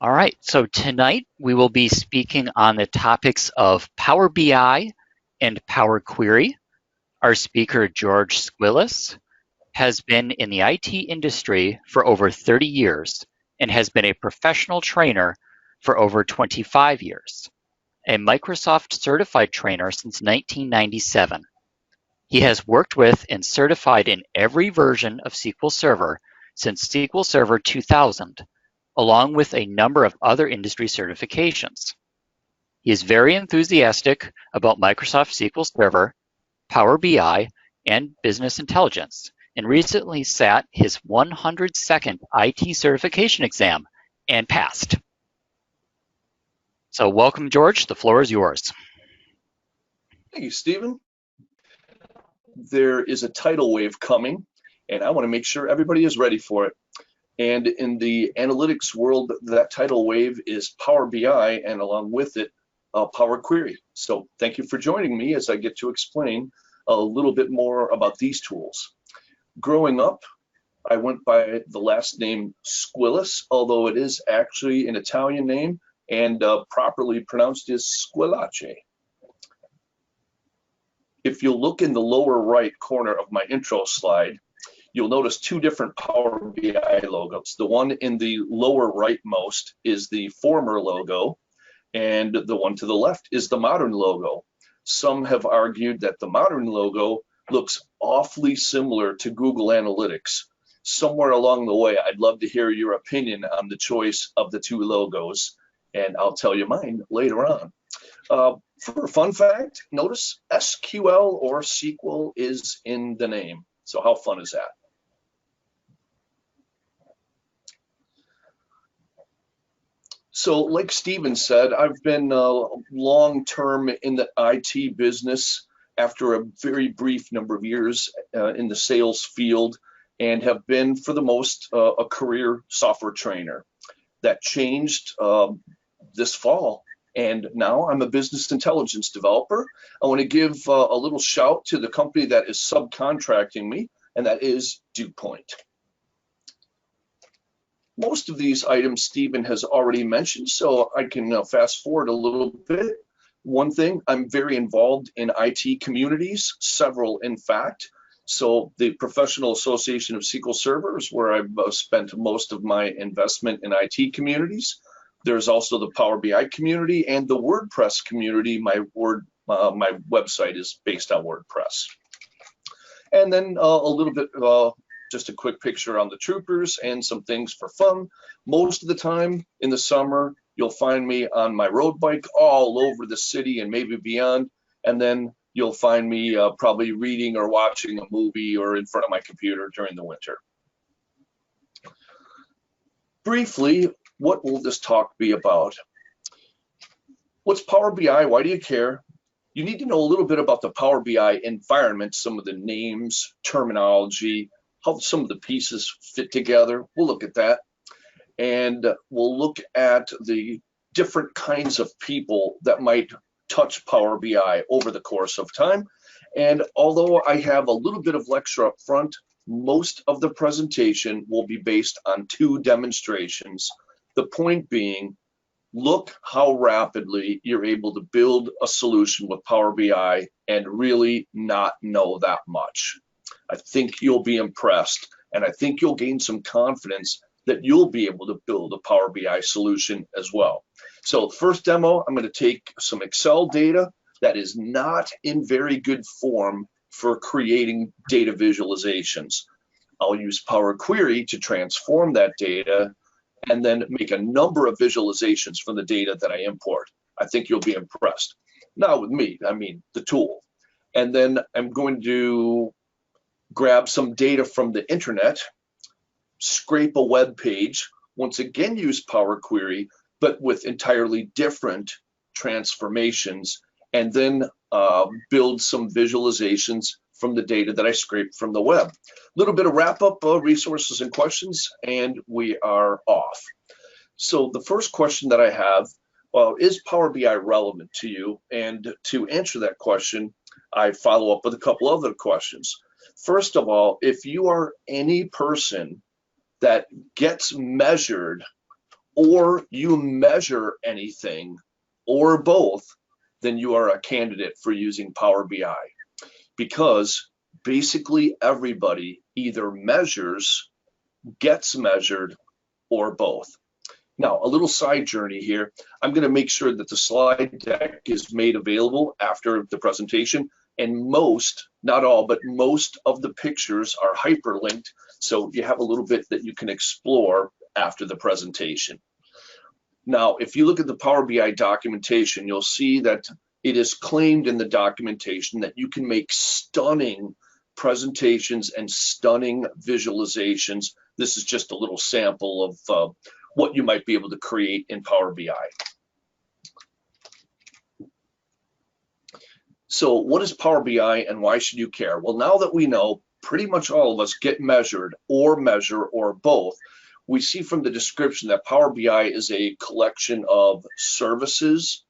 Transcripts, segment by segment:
All right, so tonight we will be speaking on the topics of Power BI and Power Query. Our speaker, George Squillis, has been in the IT industry for over 30 years and has been a professional trainer for over 25 years, a Microsoft certified trainer since 1997. He has worked with and certified in every version of SQL Server since SQL Server 2000, along with a number of other industry certifications. He is very enthusiastic about Microsoft SQL Server, Power BI, and business intelligence, and recently sat his 102nd IT certification exam and passed. So welcome, George. The floor is yours. Thank you, Stephen. There is a tidal wave coming, and I want to make sure everybody is ready for it. And in the analytics world, that tidal wave is Power BI, and along with it, Power Query. So thank you for joining me as I get to explain a little bit more about these tools. Growing up, I went by the last name Squillis, although it is actually an Italian name and properly pronounced as Squillace. If you look in the lower right corner of my intro slide, you'll notice two different Power BI logos. The one in the lower rightmost is the former logo, and the one to the left is the modern logo. Some have argued that the modern logo looks awfully similar to Google Analytics. Somewhere along the way, I'd love to hear your opinion on the choice of the two logos, and I'll tell you mine later on. For a fun fact, notice SQL or SQL is in the name. So how fun is that? So like Stephen said, I've been long-term in the IT business after a very brief number of years in the sales field, and have been for the most a career software trainer. That changed this fall, and now I'm a business intelligence developer. I want to give a little shout to the company that is subcontracting me, and that is DewPoint. Most of these items Stephen has already mentioned, so I can fast forward a little bit. One thing, I'm very involved in IT communities, several in fact. So the Professional Association of SQL Servers, where I've spent most of my investment in IT communities. There's also the Power BI community and the WordPress community. My website is based on WordPress. And then a little bit, just a quick picture on the troopers and some things for fun. Most of the time in the summer, you'll find me on my road bike all over the city and maybe beyond. And then you'll find me probably reading or watching a movie or in front of my computer during the winter. Briefly, what will this talk be about? What's Power BI? Why do you care? You need to know a little bit about the Power BI environment, some of the names, terminology, how some of the pieces fit together. We'll look at that. And we'll look at the different kinds of people that might touch Power BI over the course of time. And although I have a little bit of lecture up front, most of the presentation will be based on two demonstrations. The point being, look how rapidly you're able to build a solution with Power BI and really not know that much. I think you'll be impressed, and I think you'll gain some confidence that you'll be able to build a Power BI solution as well. So first demo, I'm going to take some Excel data that is not in very good form for creating data visualizations. I'll use Power Query to transform that data and then make a number of visualizations from the data that I import. I think you'll be impressed. Not with me, I mean the tool. And then I'm going to grab some data from the internet, scrape a web page, once again use Power Query, but with entirely different transformations, and then build some visualizations from the data that I scraped from the web. A little bit of wrap up resources and questions, and we are off. So the first question that I have, is Power BI relevant to you? And to answer that question, I follow up with a couple other questions. First of all, if you are any person that gets measured or you measure anything, or both, then you are a candidate for using Power BI, because basically everybody either measures, gets measured, or both. Now, a little side journey here. I'm going to make sure that the slide deck is made available after the presentation. And most, not all, but most of the pictures are hyperlinked. So you have a little bit that you can explore after the presentation. Now, if you look at the Power BI documentation, you'll see that it is claimed in the documentation that you can make stunning presentations and stunning visualizations. This is just a little sample of what you might be able to create in Power BI. So what is Power BI and why should you care? Well, now that we know pretty much all of us get measured or measure or both, we see from the description that Power BI is a collection of services,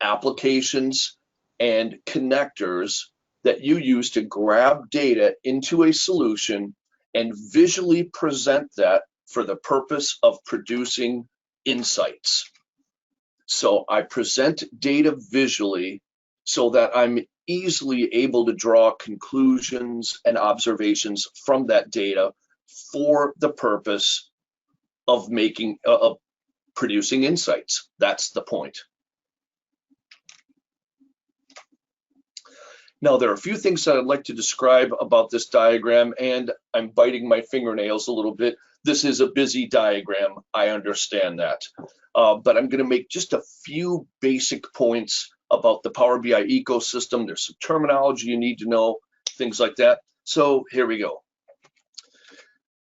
applications, and connectors that you use to grab data into a solution and visually present that for the purpose of producing insights. So I present data visually so that I'm easily able to draw conclusions and observations from that data for the purpose of producing insights. That's the point. Now, there are a few things that I'd like to describe about this diagram, and I'm biting my fingernails a little bit. This is a busy diagram, I understand that. But I'm going to make just a few basic points about the Power BI ecosystem. There's some terminology you need to know, things like that. So here we go.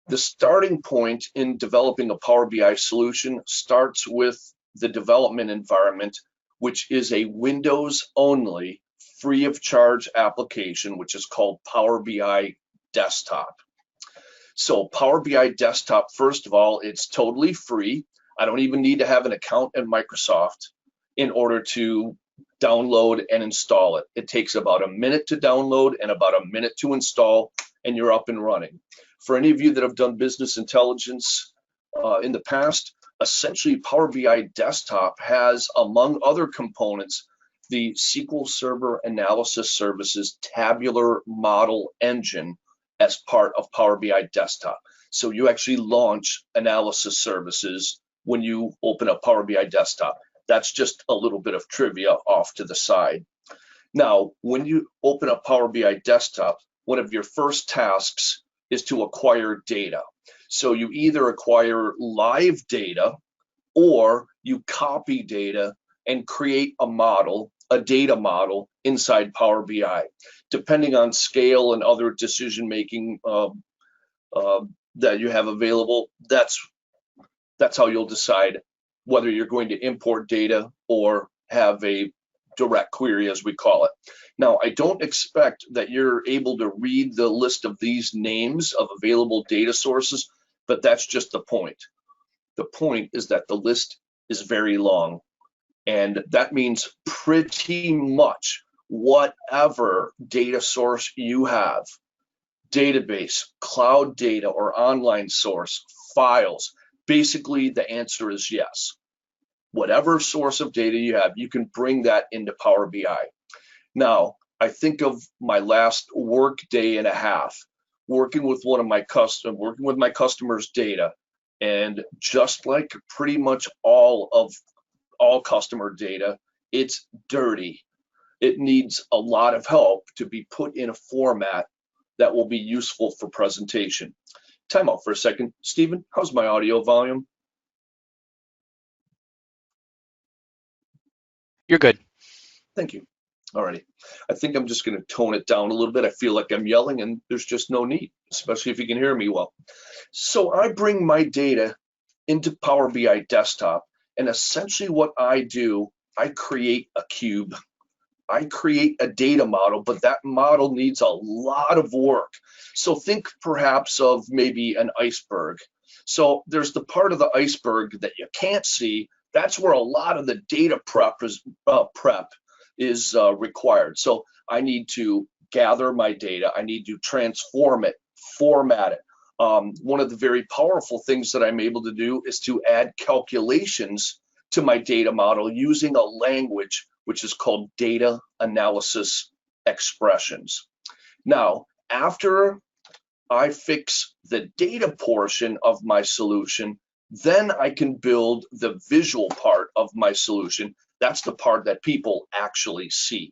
The starting point in developing a Power BI solution starts with the development environment, which is a Windows-only, free of charge application, which is called Power BI Desktop. So Power BI Desktop, first of all, it's totally free. I don't even need to have an account in Microsoft in order to download and install it. It takes about a minute to download and about a minute to install, and you're up and running. For any of you that have done business intelligence in the past, essentially Power BI Desktop has, among other components, the SQL Server Analysis Services tabular model engine as part of Power BI Desktop. So you actually launch analysis services when you open up Power BI Desktop. That's just a little bit of trivia off to the side. Now, when you open up Power BI Desktop, one of your first tasks is to acquire data. So you either acquire live data or you copy data and create a model, a data model inside Power BI. Depending on scale and other decision-making that you have available, that's how you'll decide whether you're going to import data or have a direct query, as we call it. Now, I don't expect that you're able to read the list of these names of available data sources, but that's just the point. The point is that the list is very long, and that means pretty much whatever data source you have, database, cloud data, or online source, files, basically the answer is yes. Whatever source of data you have, you can bring that into Power BI. Now, I think of my last work day and a half working with my customers' data, and just like pretty much all customer data, it's dirty. It needs a lot of help to be put in a format that will be useful for presentation. Time out for a second. Stephen, how's my audio volume? You're good. Thank you. Alrighty. I think I'm just going to tone it down a little bit. I feel like I'm yelling, and there's just no need, especially if you can hear me well. So I bring my data into Power BI Desktop, and essentially what I do, I create a cube. I create a data model, but that model needs a lot of work. So think perhaps of maybe an iceberg. So there's the part of the iceberg that you can't see. That's where a lot of the data prep is required. So I need to gather my data. I need to transform it, format it, One of the very powerful things that I'm able to do is to add calculations to my data model using a language which is called data analysis expressions. Now, after I fix the data portion of my solution, then I can build the visual part of my solution. That's the part that people actually see.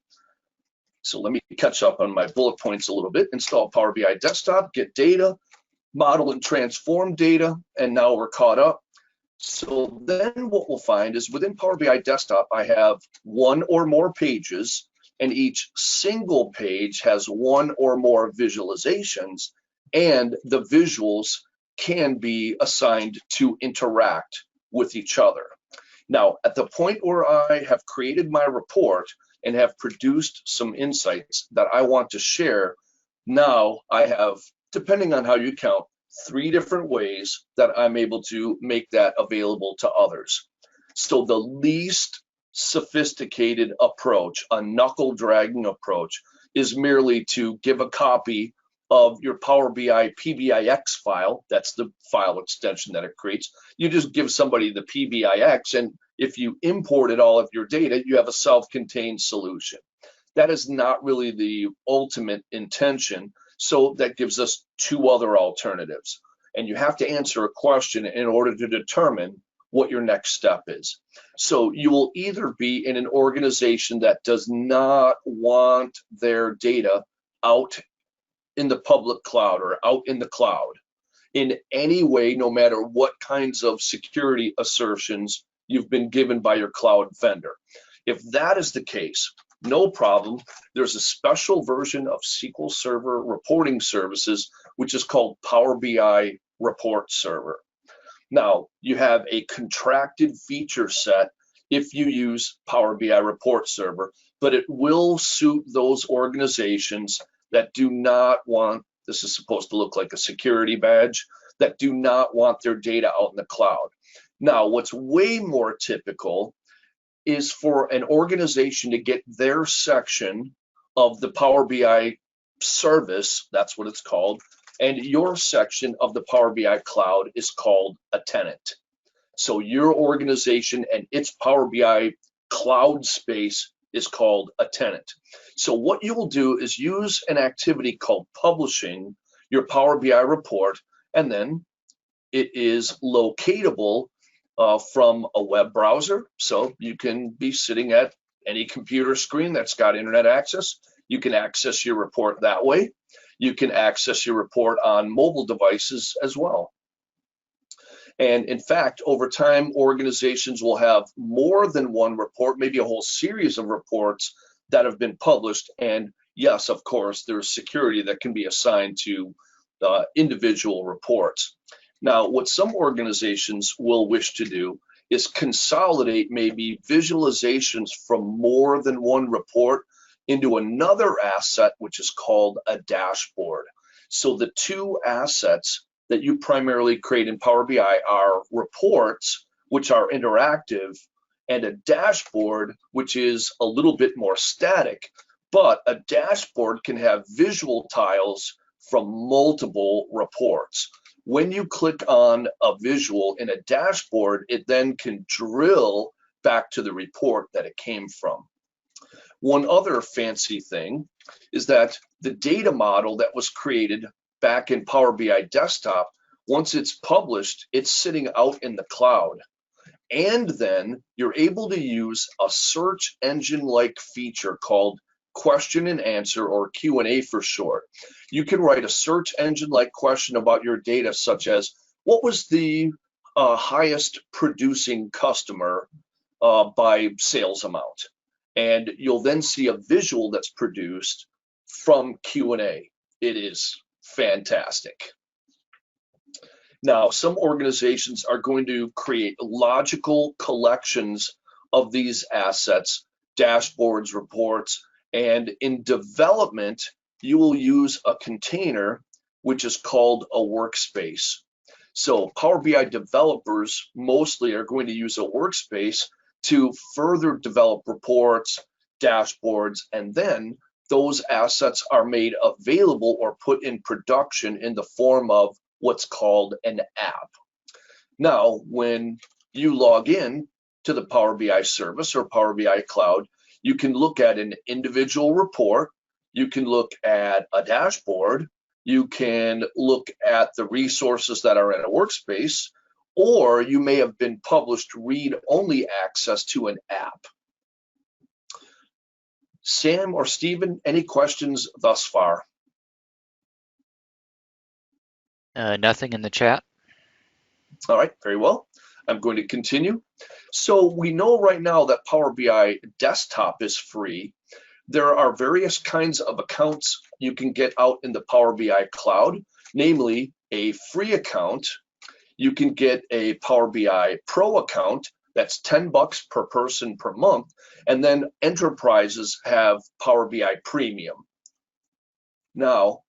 So let me catch up on my bullet points a little bit. Install Power BI Desktop, get data, model and transform data, and now we're caught up. So then what we'll find is within Power BI Desktop, I have one or more pages, and each single page has one or more visualizations, and the visuals can be assigned to interact with each other. Now, at the point where I have created my report and have produced some insights that I want to share, now I have, depending on how you count, 3 different ways that I'm able to make that available to others. So the least sophisticated approach, a knuckle dragging approach, is merely to give a copy of your Power BI PBIX file. That's the file extension that it creates. You just give somebody the PBIX, and if you imported all of your data, you have a self-contained solution. That is not really the ultimate intention. So that gives us 2 other alternatives. And you have to answer a question in order to determine what your next step is. So you will either be in an organization that does not want their data out in the public cloud or out in the cloud in any way, no matter what kinds of security assertions you've been given by your cloud vendor. If that is the case, no problem. There's a special version of SQL Server reporting services, which is called Power BI Report Server. Now, you have a contracted feature set if you use Power BI Report Server, but it will suit those organizations that do not want, this is supposed to look like a security badge, that do not want their data out in the cloud. Now, what's way more typical is for an organization to get their section of the Power BI service, that's what it's called, and your section of the Power BI cloud is called a tenant. So your organization and its Power BI cloud space is called a tenant. So what you will do is use an activity called publishing your Power BI report, and then it is locatable from a web browser. So you can be sitting at any computer screen that's got internet access. You can access your report that way. You can access your report on mobile devices as well. And in fact, over time, organizations will have more than one report, maybe a whole series of reports that have been published. And yes, of course, there's security that can be assigned to individual reports. Now, what some organizations will wish to do is consolidate maybe visualizations from more than one report into another asset, which is called a dashboard. So the 2 assets that you primarily create in Power BI are reports, which are interactive, and a dashboard, which is a little bit more static, but a dashboard can have visual tiles from multiple reports. When you click on a visual in a dashboard, it then can drill back to the report that it came from. One other fancy thing is that the data model that was created back in Power BI Desktop, once it's published, it's sitting out in the cloud. And then you're able to use a search engine-like feature called question and answer, or Q&A for short. You can write a search engine-like question about your data, such as, what was the highest producing customer by sales amount? And you'll then see a visual that's produced from Q&A. It is fantastic. Now, some organizations are going to create logical collections of these assets, dashboards, reports, and in development, you will use a container, which is called a workspace. So Power BI developers mostly are going to use a workspace to further develop reports, dashboards, and then those assets are made available or put in production in the form of what's called an app. Now, when you log in to the Power BI service or Power BI Cloud, you can look at an individual report, you can look at a dashboard, you can look at the resources that are in a workspace, or you may have been published read-only access to an app. Sam or Stephen, any questions thus far? Nothing in the chat. All right, very well. I'm going to continue. So we know right now that Power BI Desktop is free. There are various kinds of accounts you can get out in the Power BI Cloud, namely a free account. You can get a Power BI Pro account, that's $10 per person per month, and then enterprises have Power BI Premium. Now,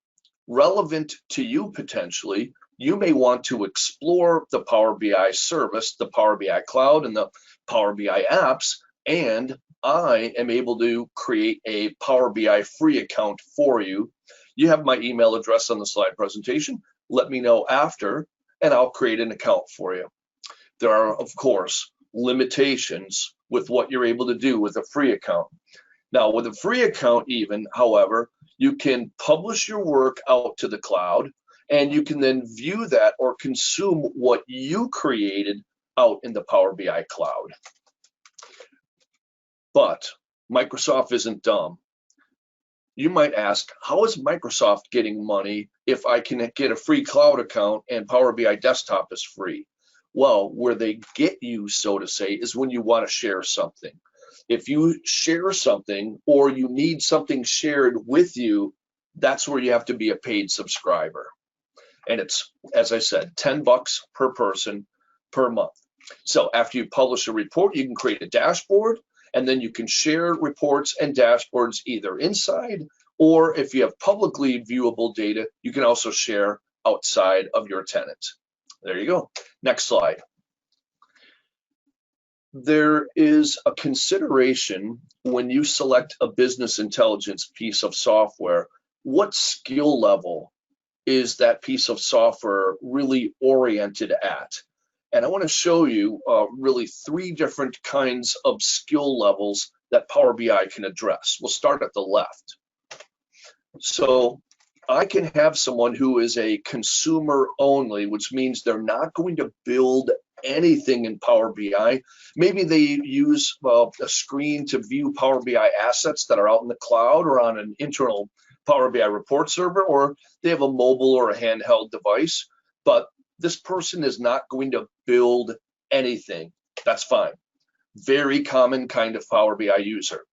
relevant to you potentially, you may want to explore the Power BI service, the Power BI Cloud, and the Power BI apps, and I am able to create a Power BI free account for you. You have my email address on the slide presentation. Let me know after, and I'll create an account for you. There are, of course, limitations with what you're able to do with a free account. Now, with a free account even, however, you can publish your work out to the cloud, and you can then view that or consume what you created out in the Power BI Cloud. But Microsoft isn't dumb. You might ask, how is Microsoft getting money if I can get a free cloud account and Power BI Desktop is free? Well, where they get you, so to say, is when you want to share something. If you share something or you need something shared with you, that's where you have to be a paid subscriber. And it's, as I said, $10 per person per month. So after you publish a report, you can create a dashboard, and then you can share reports and dashboards either inside, or if you have publicly viewable data, you can also share outside of your tenant. There you go. Next slide. There is a consideration when you select a business intelligence piece of software, what skill level is that piece of software really oriented at? And I want to show you really 3 different kinds of skill levels that Power BI can address. We'll start at the left. So I can have someone who is a consumer only, which means they're not going to build anything in Power BI. Maybe they use a screen to view Power BI assets that are out in the cloud or on an internal Power BI report server, or they have a mobile or a handheld device, but this person is not going to build anything. That's fine. Very common kind of Power BI user.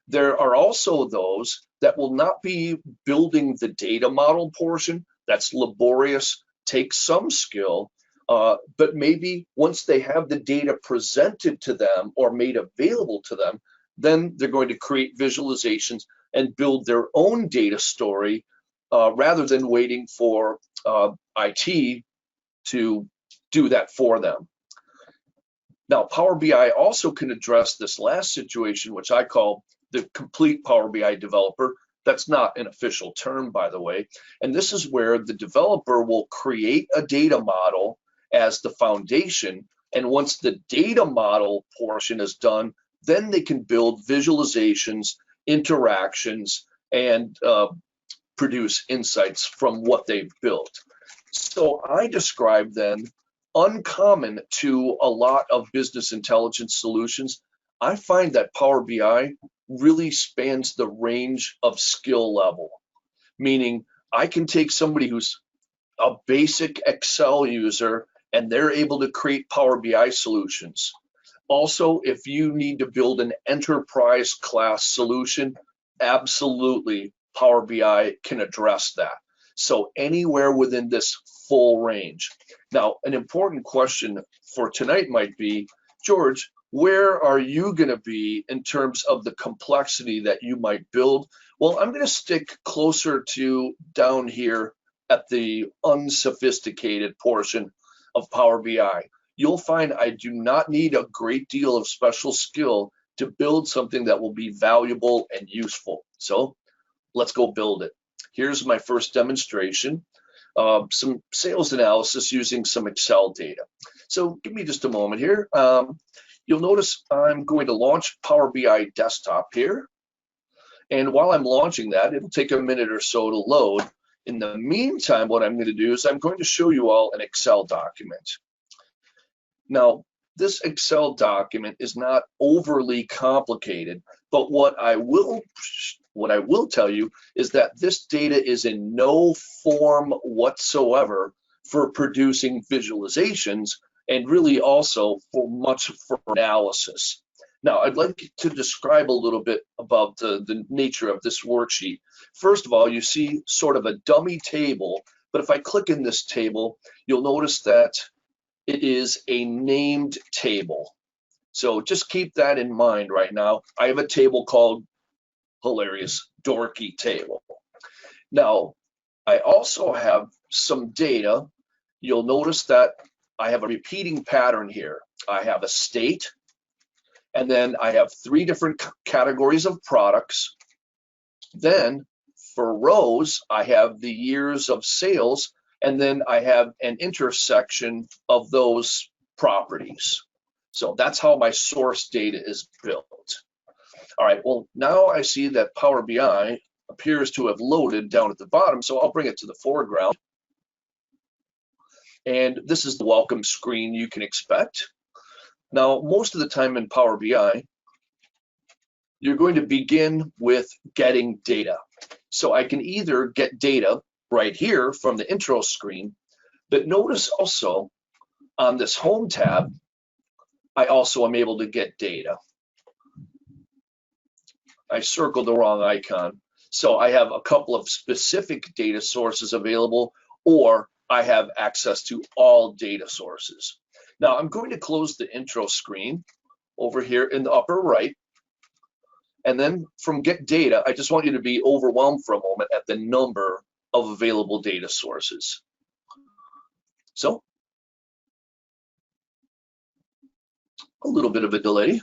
There are also those that will not be building the data model portion. That's laborious, takes some skill, but maybe once they have the data presented to them or made available to them, then they're going to create visualizations and build their own data story rather than waiting for IT to do that for them. Now, Power BI also can address this last situation, which I call the complete Power BI developer. That's not an official term, by the way. And this is where the developer will create a data model as the foundation. And once the data model portion is done, then they can build visualizations, interactions, and produce insights from what they've built. So I describe then, uncommon to a lot of business intelligence solutions, I find that Power BI really spans the range of skill level, meaning I can take somebody who's a basic Excel user and they're able to create Power BI solutions. Also, if you need to build an enterprise class solution, absolutely Power BI can address that. So anywhere within this full range. Now, an important question for tonight might be, George, where are you going to be in terms of the complexity that you might build? Well, I'm going to stick closer to down here at the unsophisticated portion of Power BI. You'll find I do not need a great deal of special skill to build something that will be valuable and useful. So let's go build it. Here's my first demonstration. some sales analysis using some Excel data. So give me just a moment here. You'll notice I'm going to launch Power BI Desktop here. And while I'm launching that, it'll take a minute or so to load. In the meantime, what I'm going to do is I'm going to show you all an Excel document. Now, this Excel document is not overly complicated, but what I will tell you is that this data is in no form whatsoever for producing visualizations and really also for analysis. Now, I'd like to describe a little bit about the nature of this worksheet. First of all, you see sort of a dummy table, but if I click in this table, you'll notice that it is a named table. So just keep that in mind right now. I have a table called Hilarious Dorky Table. Now, I also have some data. You'll notice that I have a repeating pattern here. I have a state, and then I have 3 different categories of products. Then for rows, I have the years of sales, and then I have an intersection of those properties. So that's how my source data is built. All right, well, now I see that Power BI appears to have loaded down at the bottom, so I'll bring it to the foreground. And this is the welcome screen you can expect. Now, most of the time in Power BI, you're going to begin with getting data. So I can either get data right here from the intro screen, but notice also on this home tab, I also am able to get data. I circled the wrong icon. So I have a couple of specific data sources available, or I have access to all data sources. Now I'm going to close the intro screen over here in the upper right. And then from Get Data, I just want you to be overwhelmed for a moment at the number of available data sources. So a little bit of a delay.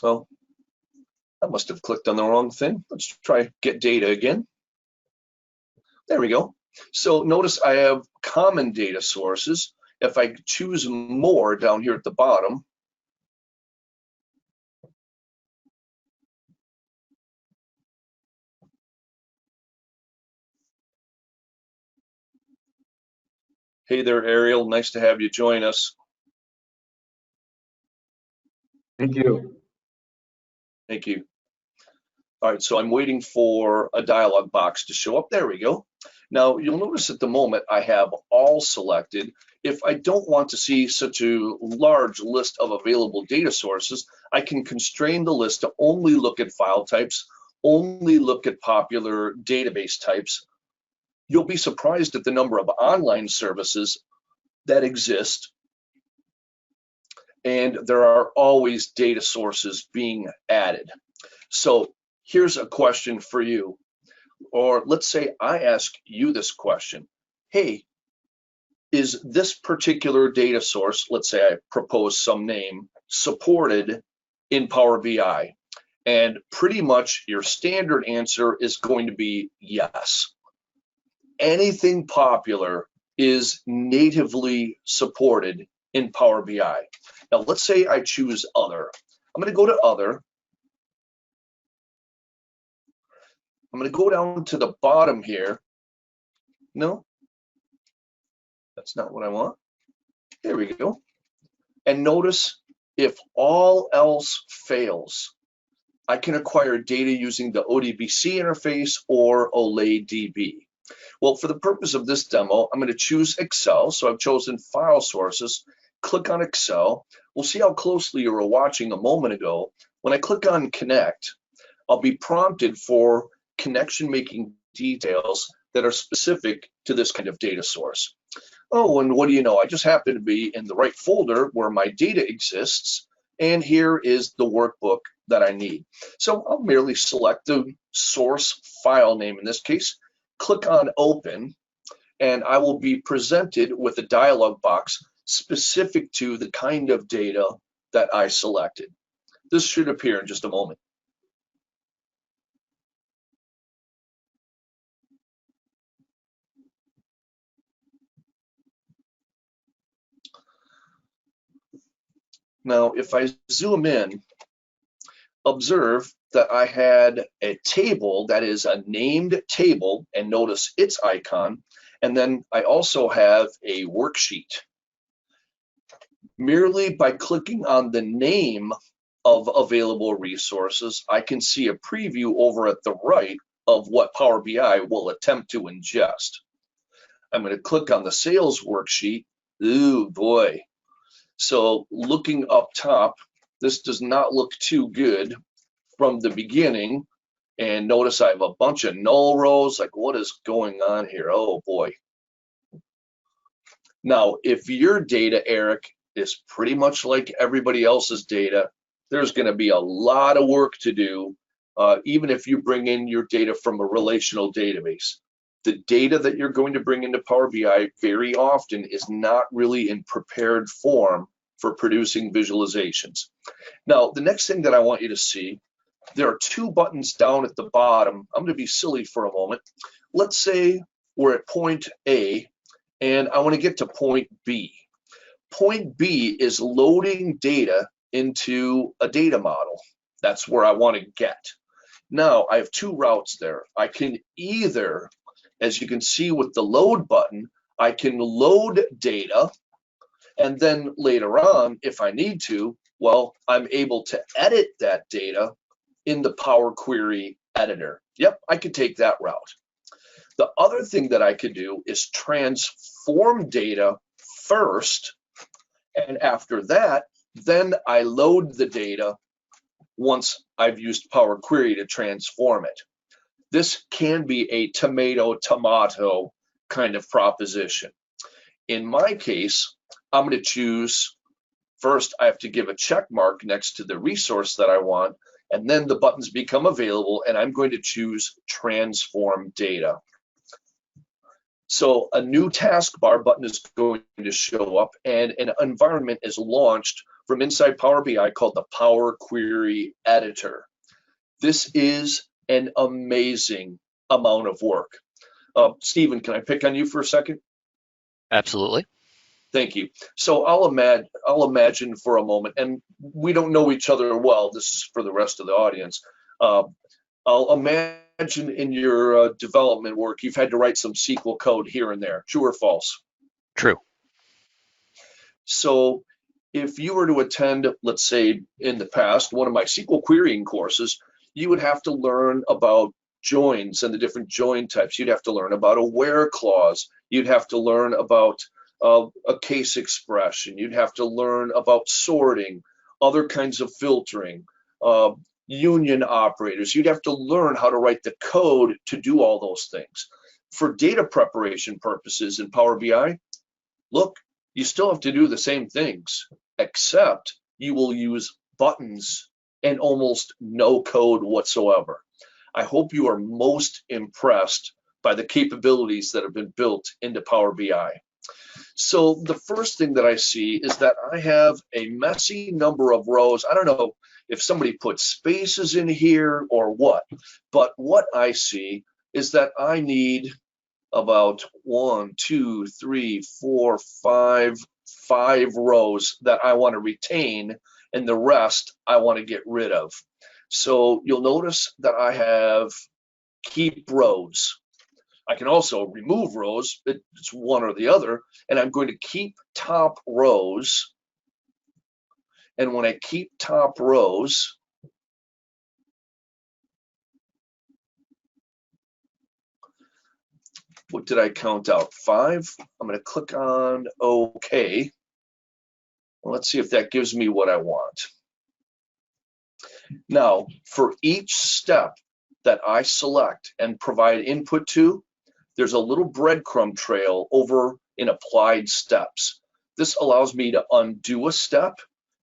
Well, I must have clicked on the wrong thing. Let's try Get Data again. There we go. So notice I have common data sources. If I choose more down here at the bottom, hey there, Ariel, nice to have you join us. Thank you. Thank you. All right, so I'm waiting for a dialog box to show up. There we go. Now you'll notice at the moment I have all selected. If I don't want to see such a large list of available data sources, I can constrain the list to only look at file types, only look at popular database types. You'll be surprised at the number of online services that exist, and there are always data sources being added. So here's a question for you. Or let's say I ask you this question. Hey, is this particular data source, let's say I propose some name, supported in Power BI? And pretty much your standard answer is going to be yes. Anything popular is natively supported in Power BI. Now let's say I choose other. I'm going to go to other. I'm going to go down to the bottom here. No, that's not what I want. There we go. And notice if all else fails, I can acquire data using the ODBC interface or OLADB. Well, for the purpose of this demo, I'm going to choose Excel. So I've chosen File Sources. Click on Excel. We'll see how closely you were watching a moment ago. When I click on Connect, I'll be prompted for connection making details that are specific to this kind of data source. Oh, and what do you know? I just happen to be in the right folder where my data exists, and here is the workbook that I need. So I'll merely select the source file name in this case, click on Open, and I will be presented with a dialog box specific to the kind of data that I selected. This should appear in just a moment. Now, if I zoom in, observe that I had a table that is a named table, and notice its icon, and then I also have a worksheet. Merely by clicking on the name of available resources, I can see a preview over at the right of what Power BI will attempt to ingest. I'm going to click on the sales worksheet. Ooh, boy. So looking up top, this does not look too good from the beginning. And notice I have a bunch of null rows. Like, what is going on here? Oh, boy. Now, if your data, Eric, is pretty much like everybody else's data, there's going to be a lot of work to do, even if you bring in your data from a relational database. The data that you're going to bring into Power BI very often is not really in prepared form for producing visualizations. Now, the next thing that I want you to see, there are two buttons down at the bottom. I'm going to be silly for a moment. Let's say we're at point A, and I want to get to point B. Point B is loading data into a data model. That's where I want to get. Now, I have two routes there. I can either, as you can see with the load button, I can load data, and then later on, if I need to, well, I'm able to edit that data in the Power Query editor. Yep, I could take that route. The other thing that I could do is transform data first, and after that, then I load the data once I've used Power Query to transform it. This can be a tomato kind of proposition. In my case, I'm going to choose, first I have to give a check mark next to the resource that I want, and then the buttons become available, and I'm going to choose Transform Data. So a new taskbar button is going to show up, and an environment is launched from inside Power BI called the Power Query Editor. This is an amazing amount of work. Stephen, can I pick on you for a second? Absolutely. Thank you. So I'll imagine for a moment, and we don't know each other well. This is for the rest of the audience. I'll imagine in your development work, you've had to write some SQL code here and there. True or false? True. So if you were to attend, let's say in the past, one of my SQL querying courses, you would have to learn about joins and the different join types. You'd have to learn about a where clause. You'd have to learn about a case expression. You'd have to learn about sorting, other kinds of filtering, union operators. You'd have to learn how to write the code to do all those things. For data preparation purposes in Power BI, look, you still have to do the same things, except you will use buttons and almost no code whatsoever. I hope you are most impressed by the capabilities that have been built into Power BI. So the first thing that I see is that I have a messy number of rows. I don't know if somebody put spaces in here or what, but what I see is that I need about 1, 2, 3, 4, 5 rows that I want to retain, and the rest I want to get rid of. So you'll notice that I have keep rows. I can also remove rows. It's one or the other, and I'm going to keep top rows. And when I keep top rows, what did I count out? 5. I'm going to click on OK. Well, let's see if that gives me what I want. Now, for each step that I select and provide input to, there's a little breadcrumb trail over in applied steps. This allows me to undo a step,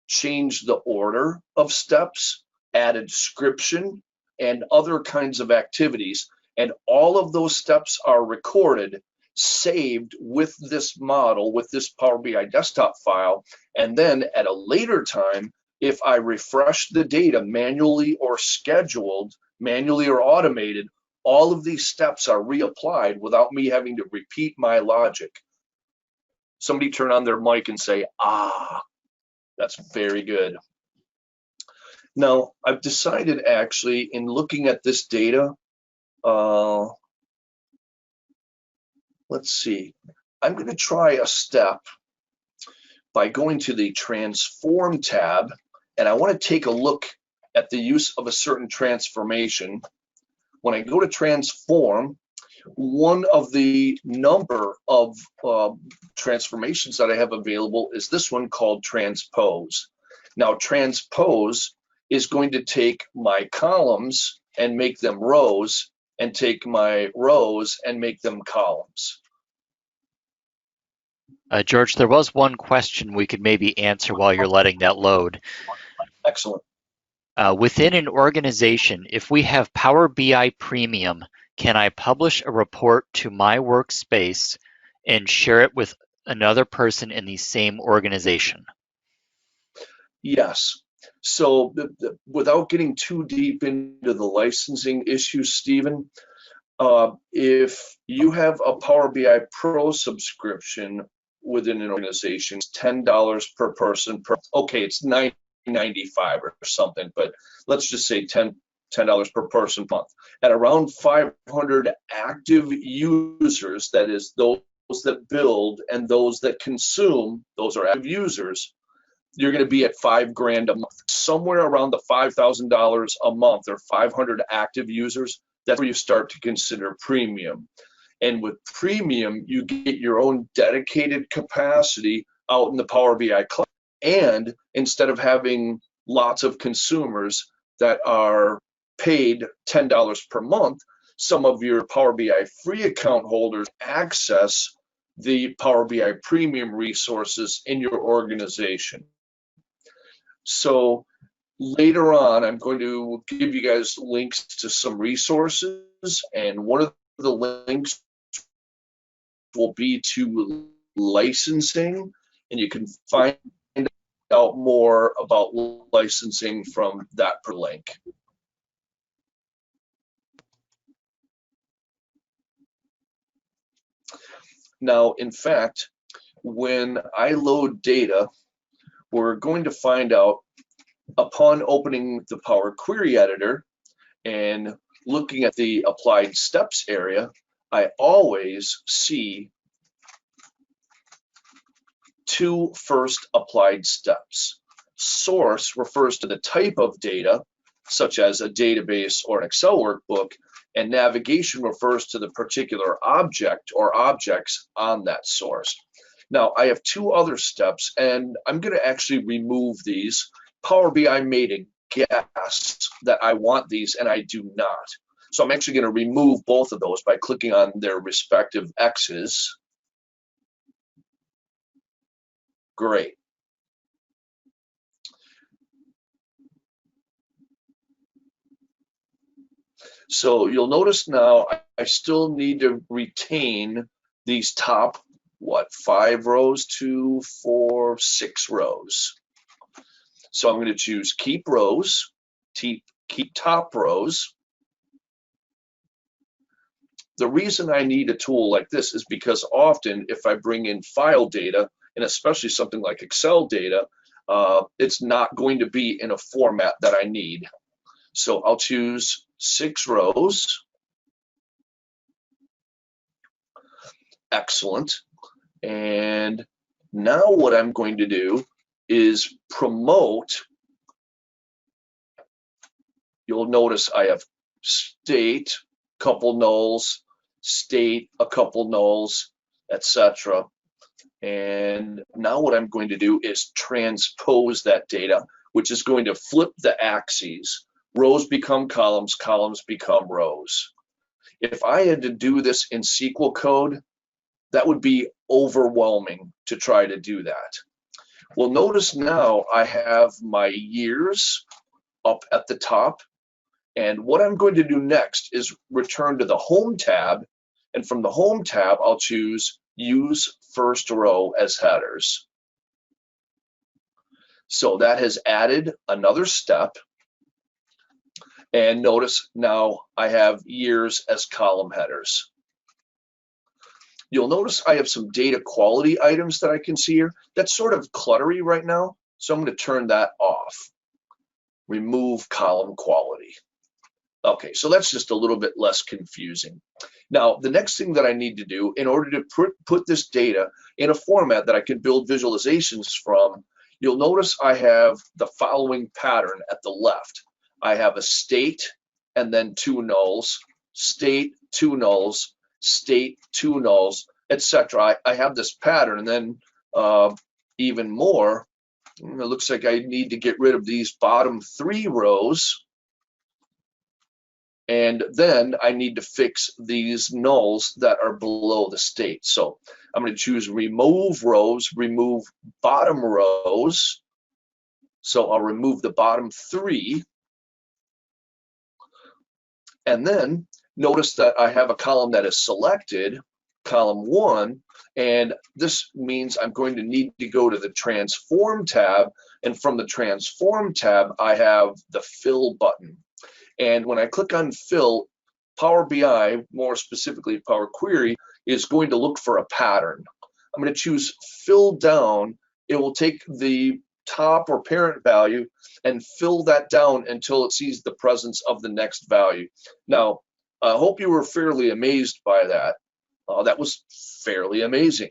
change the order of steps, add a description, and other kinds of activities. And all of those steps are recorded saved with this model, with this Power BI desktop file. And then at a later time, if I refresh the data manually or scheduled, manually or automated, all of these steps are reapplied without me having to repeat my logic. Somebody turn on their mic and say, ah, that's very good. Now, I've decided actually in looking at this data, let's see, I'm going to try a step by going to the Transform tab, and I want to take a look at the use of a certain transformation. When I go to Transform, one of the number of transformations that I have available is this one called Transpose. Now, Transpose is going to take my columns and make them rows, and take my rows and make them columns. George, there was one question we could maybe answer while you're letting that load. Excellent. Within an organization, if we have Power BI Premium, can I publish a report to my workspace and share it with another person in the same organization? Yes. So without getting too deep into the licensing issues, Stephen, if you have a Power BI Pro subscription within an organization, it's $10 per person okay, it's $9.95 or something, but let's just say $10 per person month. At around 500 active users, that is those that build and those that consume, those are active users, you're going to be at $5,000 a month. Somewhere around the $5,000 a month or 500 active users, that's where you start to consider premium. And with premium, you get your own dedicated capacity out in the Power BI cloud. And instead of having lots of consumers that are paid $10 per month, some of your Power BI free account holders access the Power BI premium resources in your organization. So later on, I'm going to give you guys links to some resources, and one of the links will be to licensing, and you can find out more about licensing from that per link. Now, in fact, when I load data, we're going to find out upon opening the Power Query Editor and looking at the applied steps area, I always see two first applied steps. Source refers to the type of data, such as a database or an Excel workbook, and navigation refers to the particular object or objects on that source. Now, I have two other steps, and I'm going to actually remove these. Power BI made a guess that I want these, and I do not. So I'm actually going to remove both of those by clicking on their respective X's. Great. So you'll notice now I still need to retain these top, 5 rows, 2, 4, 6 rows. So I'm going to choose keep rows, keep top rows. The reason I need a tool like this is because often if I bring in file data, and especially something like Excel data, it's not going to be in a format that I need. So I'll choose 6 rows. Excellent. And now what I'm going to do is promote. You'll notice I have state, couple nulls, state, a couple nulls, etc. And now what I'm going to do is transpose that data, which is going to flip the axes. Rows become columns, columns become rows. If I had to do this in SQL code, that would be overwhelming to try to do that. Well, notice now I have my years up at the top. And what I'm going to do next is return to the Home tab And from the Home tab, I'll choose Use First Row as Headers. So that has added another step. And notice now I have years as column headers. You'll notice I have some data quality items that I can see here. That's sort of cluttery right now, so I'm going to turn that off. Remove column quality. Okay, so that's just a little bit less confusing. Now, the next thing that I need to do in order to put this data in a format that I can build visualizations from, you'll notice I have the following pattern at the left. I have a state and then two nulls, state, two nulls, state, two nulls, etc. I have this pattern, and then even more, it looks like I need to get rid of these bottom three rows, and then I need to fix these nulls that are below the state. So I'm going to choose remove rows, remove bottom rows. So I'll remove the bottom three. And then notice that I have a column that is selected, column 1, and this means I'm going to need to go to the Transform tab, and from the Transform tab, I have the Fill button. And when I click on Fill, Power BI, more specifically Power Query, is going to look for a pattern. I'm going to choose Fill Down. It will take the top or parent value and fill that down until it sees the presence of the next value. Now, I hope you were fairly amazed by that. That was fairly amazing.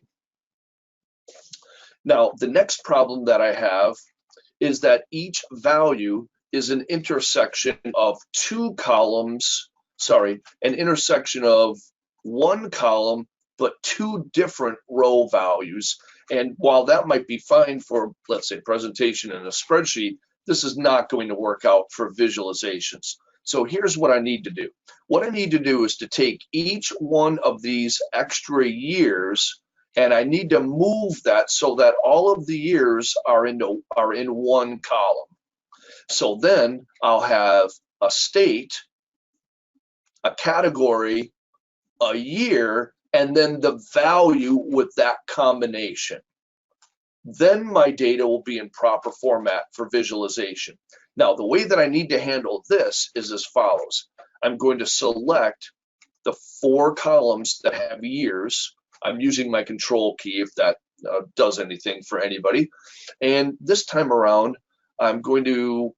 Now, the next problem that I have is that each value is an intersection of two columns, sorry, an intersection of one column, but two different row values. And while that might be fine for, let's say, presentation in a spreadsheet, this is not going to work out for visualizations. So here's what I need to do. What I need to do is to take each one of these extra years, and I need to move that so that all of the years are in one column. So then I'll have a state, a category, a year, and then the value with that combination. Then my data will be in proper format for visualization. Now, the way that I need to handle this is as follows. I'm going to select the 4 columns that have years. I'm using my control key if that does anything for anybody. And this time around, I'm going to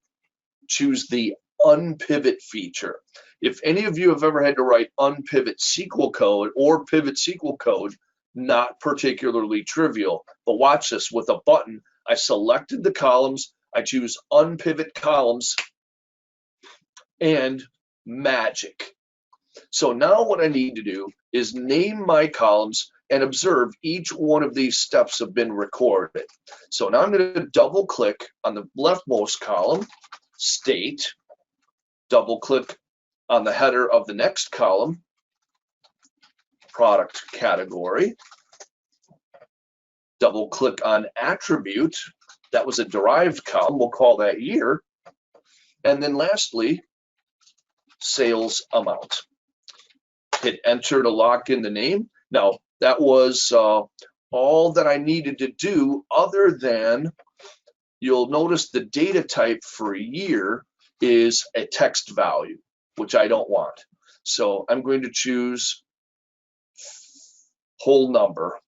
choose the unpivot feature. If any of you have ever had to write unpivot SQL code or pivot SQL code, not particularly trivial, but watch this. With a button, I selected the columns, I choose unpivot columns, and magic. So now what I need to do is name my columns and observe each one of these steps have been recorded. So now I'm going to double click on the leftmost column, state, double click on the header of the next column, product category, double click on attribute, that was a derived column, we'll call that year, and then lastly, sales amount. Hit enter to lock in the name. Now that was all that I needed to do, other than you'll notice the data type for a year is a text value, which I don't want. So I'm going to choose whole number,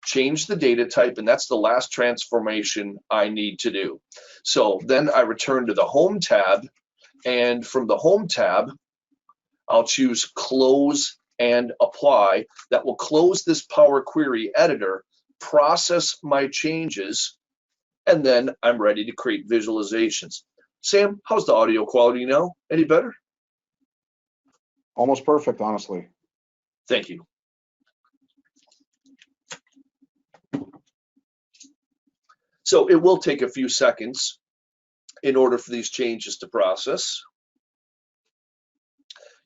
change the data type, and that's the last transformation I need to do. So then I return to the Home tab, and from the Home tab, I'll choose Close and Apply. That will close this Power Query editor, process my changes, and then I'm ready to create visualizations. Sam, how's the audio quality now? Any better? Almost perfect, honestly. Thank you. So it will take a few seconds in order for these changes to process.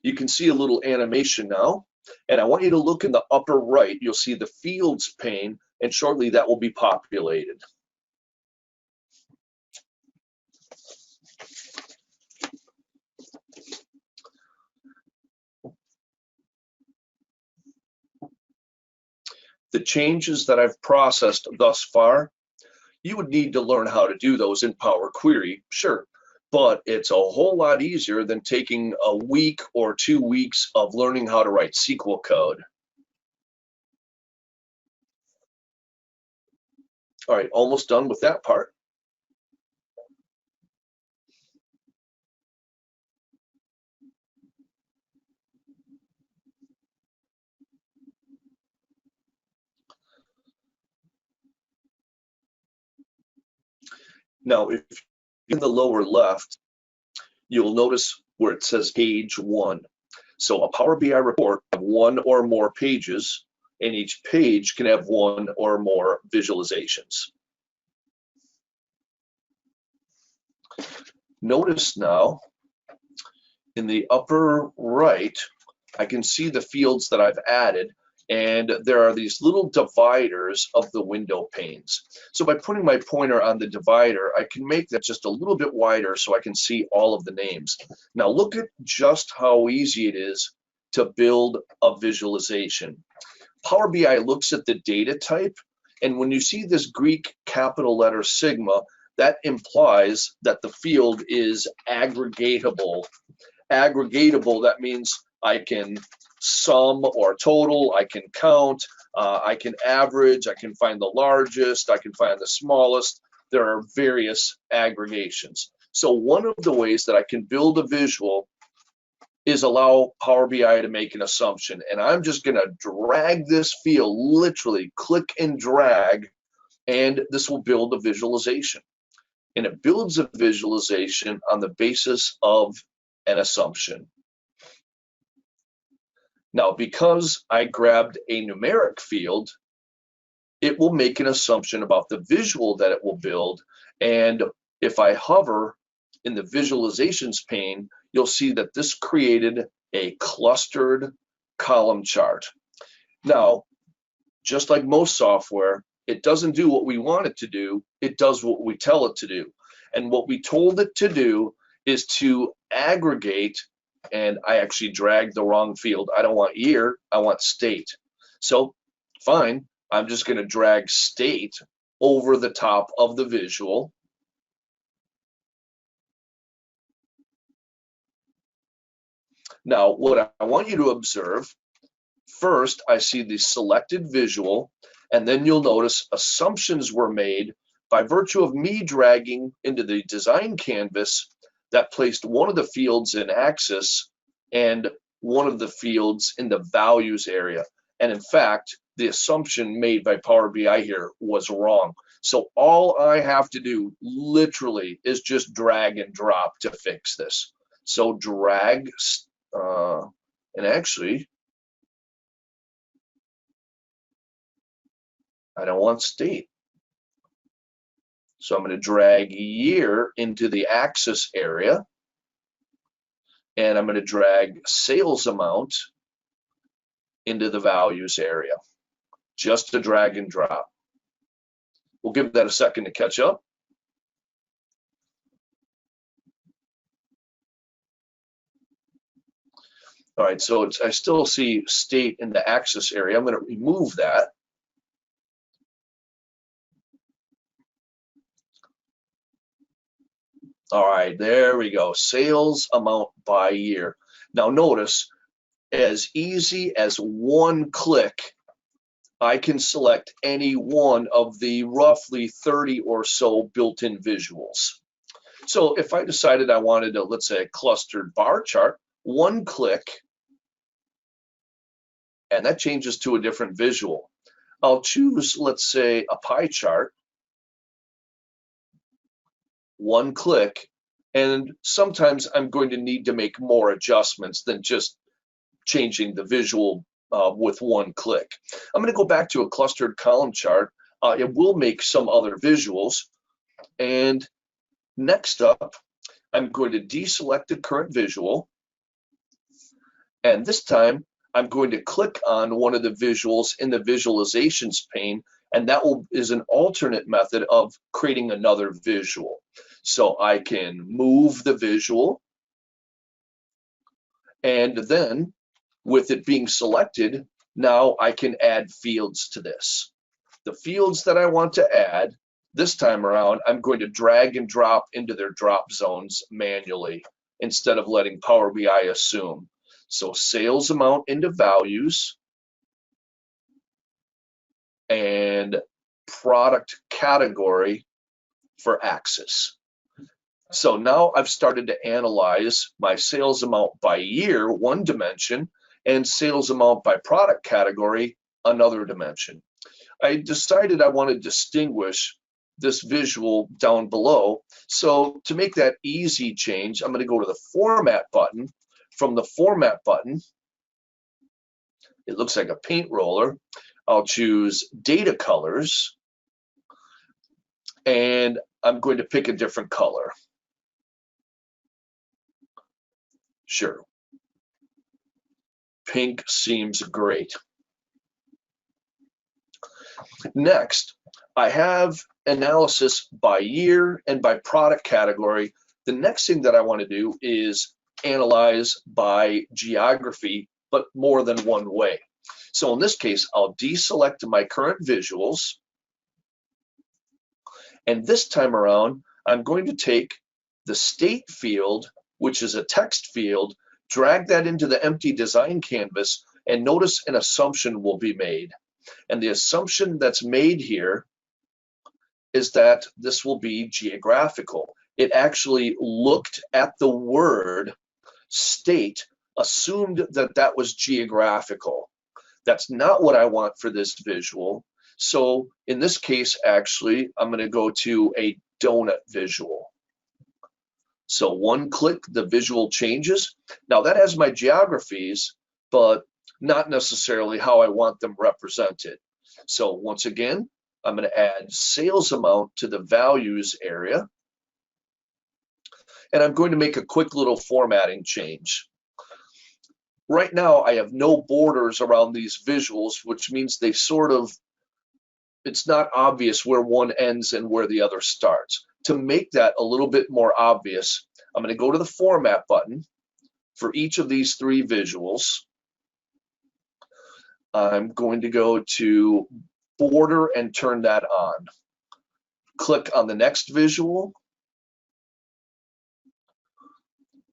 You can see a little animation now, and I want you to look in the upper right. You'll see the fields pane, and shortly that will be populated. The changes that I've processed thus far, you would need to learn how to do those in Power Query, sure, but it's a whole lot easier than taking a week or 2 weeks of learning how to write SQL code. All right, almost done with that part. Now, if in the lower left, you'll notice where it says page 1. So a Power BI report can have 1 or more pages, and each page can have 1 or more visualizations. Notice now, in the upper right, I can see the fields that I've added, and there are these little dividers of the window panes. So by putting my pointer on the divider, I can make that just a little bit wider so I can see all of the names. Now look at just how easy it is to build a visualization. Power BI looks at the data type, and when you see this Greek capital letter sigma, that implies that the field is aggregatable. Aggregatable, that means I can sum or total, I can count, I can average, I can find the largest, I can find the smallest. There are various aggregations. So one of the ways that I can build a visual is allow Power BI to make an assumption. And I'm just going to drag this field, literally click and drag, and this will build a visualization. And it builds a visualization on the basis of an assumption. Now, because I grabbed a numeric field, it will make an assumption about the visual that it will build. And if I hover in the visualizations pane, you'll see that this created a clustered column chart. Now, just like most software, it doesn't do what we want it to do, it does what we tell it to do. And what we told it to do is to aggregate, and I actually dragged the wrong field. I don't want year, I want state. So fine, I'm just going to drag state over the top of the visual. Now, what I want you to observe, first, I see the selected visual, and then you'll notice assumptions were made by virtue of me dragging into the design canvas that placed one of the fields in axis and one of the fields in the values area. And in fact, the assumption made by Power BI here was wrong. So all I have to do literally is just drag and drop to fix this. So drag, and actually, I don't want state. So I'm going to drag year into the axis area, and I'm going to drag sales amount into the values area, just to drag and drop. We'll give that a second to catch up. All right, so I still see state in the axis area. I'm going to remove that. All right, there we go. Sales amount by year. Now notice, as easy as one click, I can select any one of the roughly 30 or so built-in visuals. So if I decided I wanted a, let's say, a clustered bar chart, one click, and that changes to a different visual. I'll choose, let's say, a pie chart. One click, and sometimes I'm going to need to make more adjustments than just changing the visual with one click. I'm going to go back to a clustered column chart. It will make some other visuals, and next up, I'm going to deselect the current visual, and this time I'm going to click on one of the visuals in the visualizations pane, and that is an alternate method of creating another visual. So I can move the visual, and then with it being selected, Now I can add fields to this. The fields that I want to add, this time around, I'm going to drag and drop into their drop zones manually instead of letting Power BI assume. So sales amount into values and product category for axis. So now I've started to analyze my sales amount by year, one dimension, and sales amount by product category, another dimension. I decided I want to distinguish this visual down below. So to make that easy change, I'm going to go to the Format button. From the Format button, it looks like a paint roller. I'll choose Data Colors, and I'm going to pick a different color. Sure. Pink seems great. Next, I have analysis by year and by product category. The next thing that I want to do is analyze by geography, but more than one way. So in this case, I'll deselect my current visuals. And this time around, I'm going to take the state field, which is a text field, drag that into the empty design canvas, and notice an assumption will be made. And the assumption that's made here is that this will be geographical. It actually looked at the word state, assumed that that was geographical. That's not what I want for this visual. So in this case, actually, I'm going to go to a donut visual. So one click, the visual changes. Now that has my geographies, but not necessarily how I want them represented. So once again, I'm going to add sales amount to the values area. And I'm going to make a quick little formatting change. Right now, I have no borders around these visuals, which means they it's not obvious where one ends and where the other starts. To make that a little bit more obvious, I'm going to go to the Format button for each of these three visuals. I'm going to go to Border and turn that on. Click on the next visual.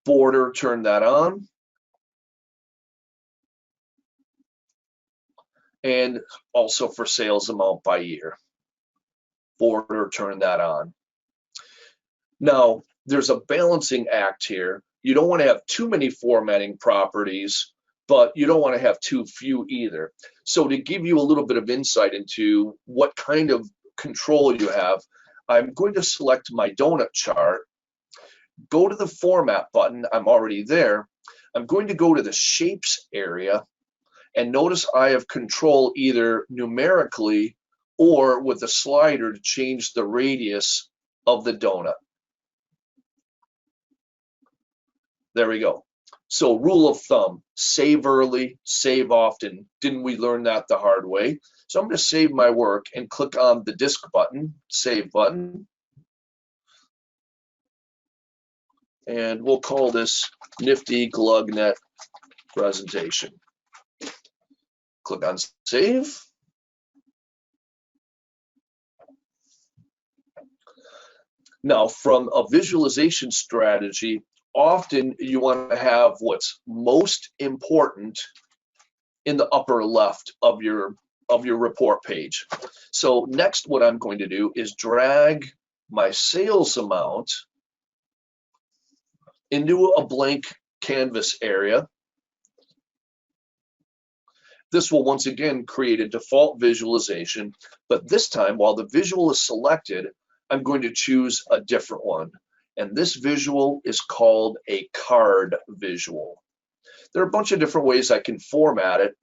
Border, turn that on. And also for sales amount by year. Border, turn that on. Now, there's a balancing act here. You don't want to have too many formatting properties, but you don't want to have too few either. So to give you a little bit of insight into what kind of control you have, I'm going to select my donut chart, go to the Format button. I'm already there. I'm going to go to the Shapes area, and notice I have control either numerically or with a slider to change the radius of the donut. There we go. So rule of thumb, save early, save often. Didn't we learn that the hard way? So I'm going to save my work and click on the disk button, save button. And we'll call this Nifty GLUGnet presentation. Click on save. Now, from a visualization strategy, often you want to have what's most important in the upper left of your report page. So next, what I'm going to do is drag my sales amount into a blank canvas area. This will once again create a default visualization, but this time, while the visual is selected, I'm going to choose a different one. And this visual is called a card visual. There are a bunch of different ways I can format it,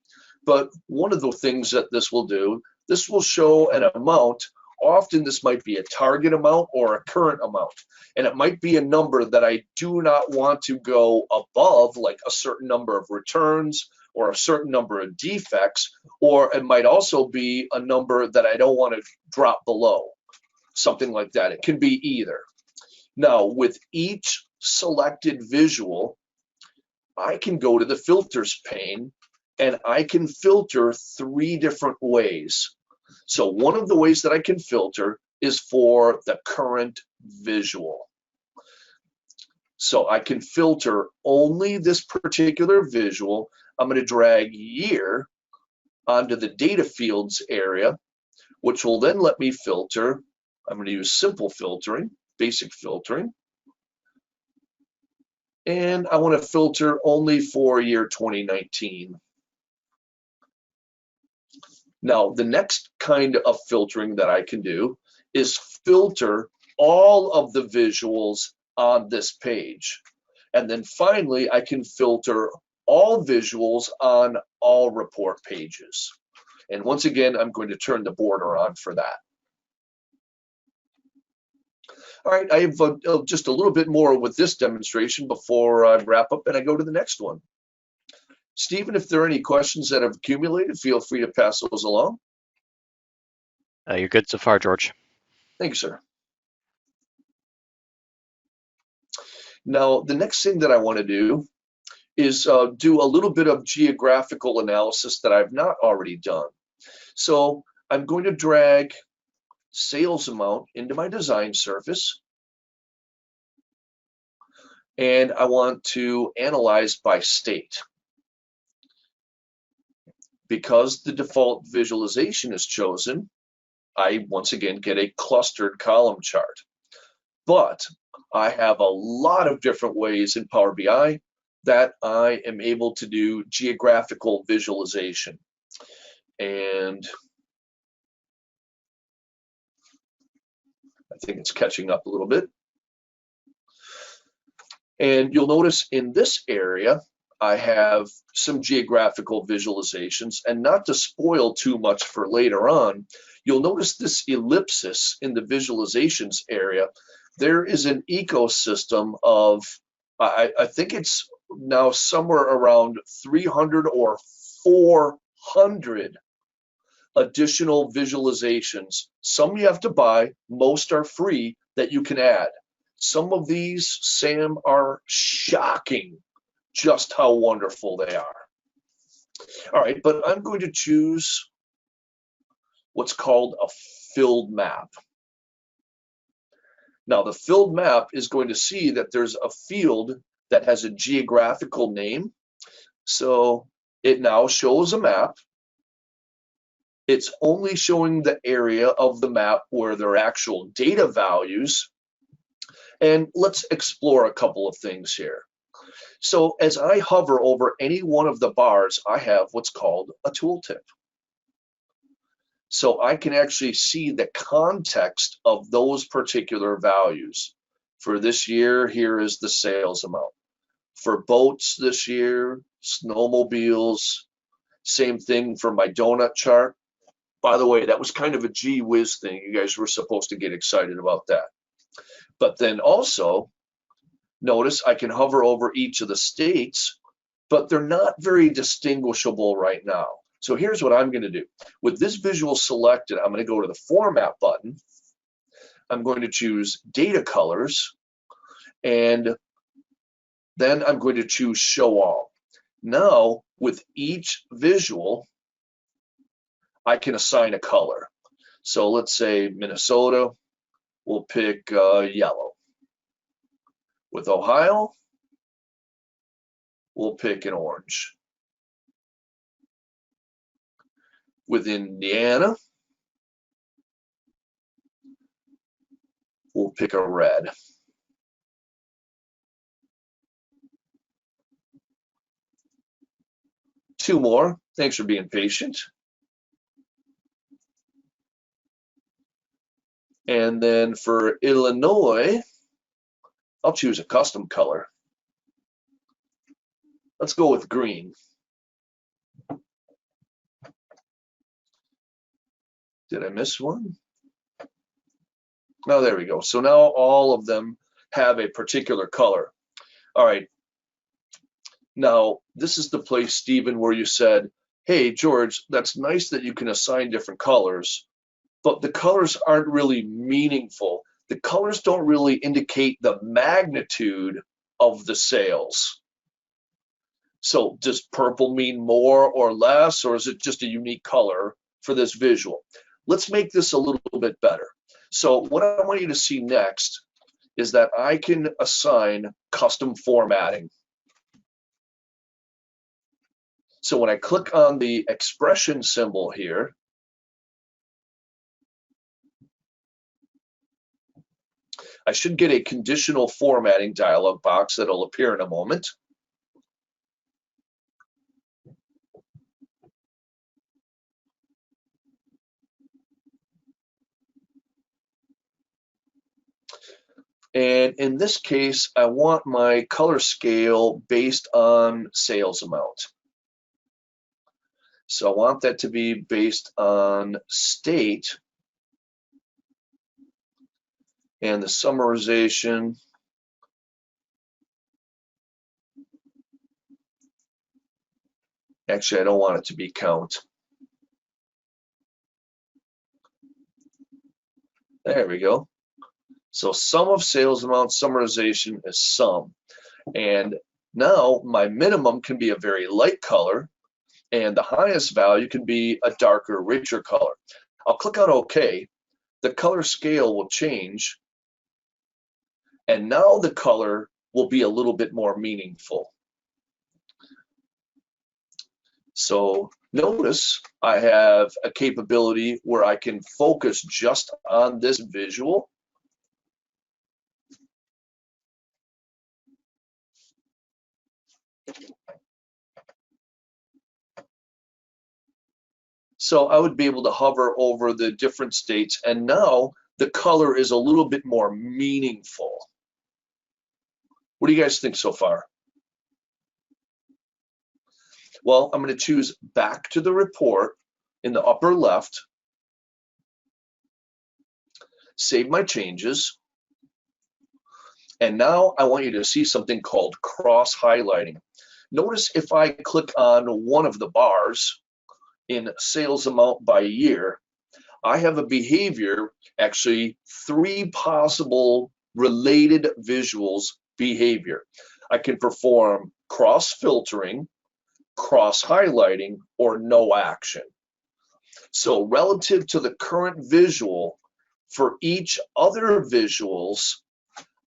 but one of the things that this will do, this will show an amount. Often this might be a target amount or a current amount, and it might be a number that I do not want to go above, like a certain number of returns or a certain number of defects, or it might also be a number that I don't want to drop below, something like that. It can be either. Now, with each selected visual, I can go to the filters pane and I can filter 3 different ways. So one of the ways that I can filter is for the current visual. So I can filter only this particular visual. I'm going to drag year onto the data fields area, which will then let me filter. I'm going to use simple filtering, basic filtering. And I want to filter only for year 2019. Now, the next kind of filtering that I can do is filter all of the visuals on this page. And then finally, I can filter all visuals on all report pages. And once again, I'm going to turn the border on for that. All right, I have just a little bit more with this demonstration before I wrap up and I go to the next one. Stephen, if there are any questions that have accumulated, feel free to pass those along. You're good so far, George. Thank you, sir. Now, the next thing that I want to do is do a little bit of geographical analysis that I've not already done. So I'm going to drag sales amount into my design surface, and I want to analyze by state. Because the default visualization is chosen, I once again get a clustered column chart. But I have a lot of different ways in Power BI that I am able to do geographical visualization. And I think it's catching up a little bit. And you'll notice in this area, I have some geographical visualizations, and not to spoil too much for later on, you'll notice this ellipsis in the visualizations area. There is an ecosystem of, I think it's now somewhere around 300 or 400 additional visualizations. Some you have to buy, most are free that you can add. Some of these, Sam, are shocking just how wonderful they are. All right, but I'm going to choose what's called a filled map. Now, the filled map is going to see that there's a field that has a geographical name. So it now shows a map. It's only showing the area of the map where there are actual data values. And let's explore a couple of things here. So as I hover over any one of the bars, I have what's called a tooltip. So I can actually see the context of those particular values. For this year, here is the sales amount. For boats this year, snowmobiles, same thing for my donut chart. By the way, that was kind of a gee whiz thing. You guys were supposed to get excited about that. But then also, notice I can hover over each of the states, but they're not very distinguishable right now. So here's what I'm going to do. With this visual selected, I'm going to go to the Format button. I'm going to choose Data Colors, and then I'm going to choose Show All. Now, with each visual, I can assign a color. So let's say Minnesota, we'll pick yellow. With Ohio, we'll pick an orange. With Indiana, we'll pick a red. Two more. Thanks for being patient. And then for Illinois, I'll choose a custom color. Let's go with green. Did I miss one? Oh, there we go. So now all of them have a particular color. All right. Now, this is the place, Stephen, where you said, hey, George, that's nice that you can assign different colors, but the colors aren't really meaningful. The colors don't really indicate the magnitude of the sales. So does purple mean more or less, or is it just a unique color for this visual? Let's make this a little bit better. So what I want you to see next is that I can assign custom formatting. So when I click on the expression symbol here, I should get a conditional formatting dialog box that'll appear in a moment. And in this case, I want my color scale based on sales amount. So I want that to be based on state, and the summarization actually, I don't want it to be count. There we go. So sum of sales amount, summarization is sum. And now my minimum can be a very light color, and the highest value can be a darker, richer color. I'll click on OK. The color scale will change, and now the color will be a little bit more meaningful. So notice I have a capability where I can focus just on this visual. So I would be able to hover over the different states, and now the color is a little bit more meaningful. What do you guys think so far? Well, I'm going to choose back to the report in the upper left, save my changes, and now I want you to see something called cross-highlighting. Notice if I click on one of the bars in sales amount by year, I have a behavior, actually 3 possible related visuals behavior. I can perform cross-filtering, cross-highlighting, or no action. So relative to the current visual, for each other visuals,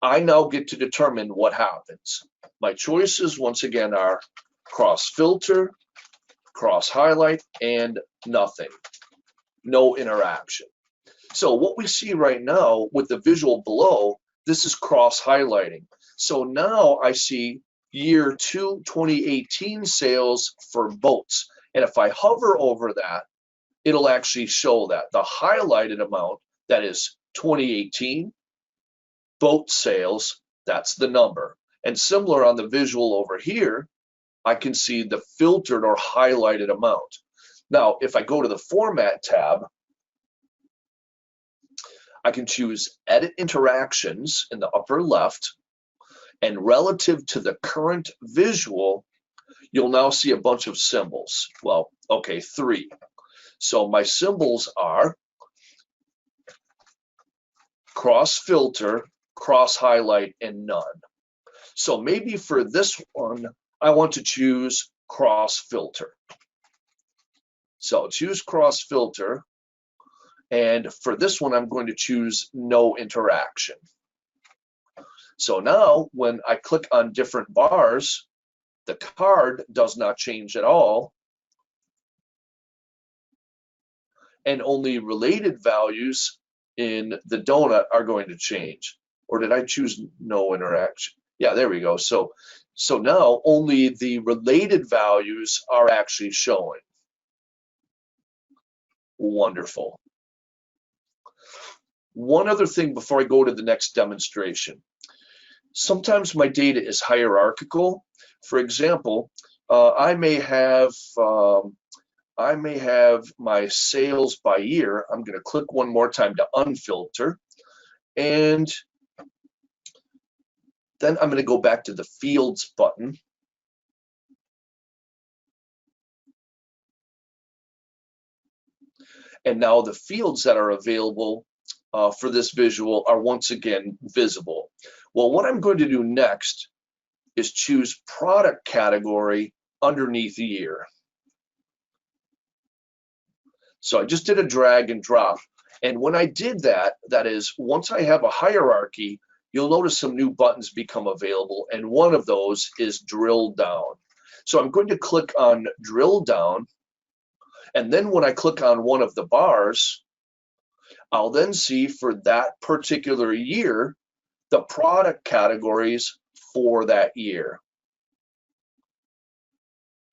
I now get to determine what happens. My choices, once again, are cross-filter, cross-highlight, and nothing. No interaction. So what we see right now with the visual below, this is cross-highlighting. So now I see year 2, 2018 sales for boats. And if I hover over that, it'll actually show that. The highlighted amount, that is 2018, boat sales, that's the number. And similar on the visual over here, I can see the filtered or highlighted amount. Now, if I go to the Format tab, I can choose Edit Interactions in the upper left, and relative to the current visual, you'll now see a bunch of symbols. Well, okay, 3. So my symbols are cross-filter, cross-highlight, and none. So maybe for this one, I want to choose cross-filter. So choose cross-filter, and for this one, I'm going to choose no interaction. So now when I click on different bars, the card does not change at all, and only related values in the donut are going to change. Or did I choose no interaction? Yeah, there we go. So now only the related values are actually showing. Wonderful. One other thing before I go to the next demonstration. Sometimes my data is hierarchical. For example, I may have my sales by year. I'm going to click one more time to unfilter, and then I'm going to go back to the Fields button. And now the fields that are available for this visual are once again visible. Well, what I'm going to do next is choose product category underneath the year. So I just did a drag and drop. And when I did that, that is, once I have a hierarchy, you'll notice some new buttons become available. And one of those is drill down. So I'm going to click on drill down. And then when I click on one of the bars, I'll then see for that particular year, the product categories for that year.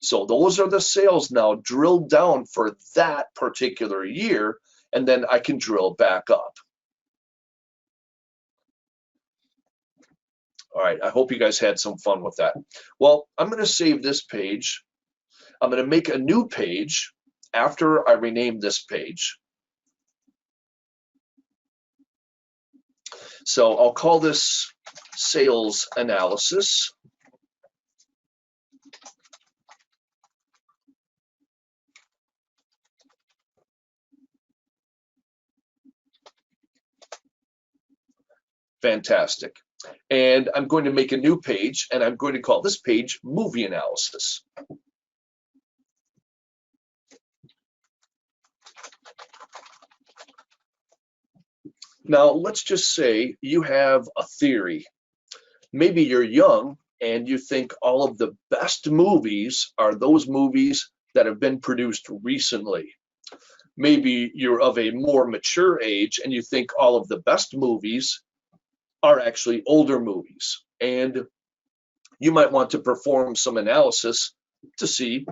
So those are the sales now drilled down for that particular year, and then I can drill back up. All right, I hope you guys had some fun with that. Well, I'm going to save this page. I'm going to make a new page after I rename this page. So I'll call this sales analysis. Fantastic. And I'm going to make a new page, and I'm going to call this page movie analysis. Now, let's just say you have a theory. Maybe you're young and you think all of the best movies are those movies that have been produced recently. Maybe you're of a more mature age and you think all of the best movies are actually older movies. And you might want to perform some analysis to see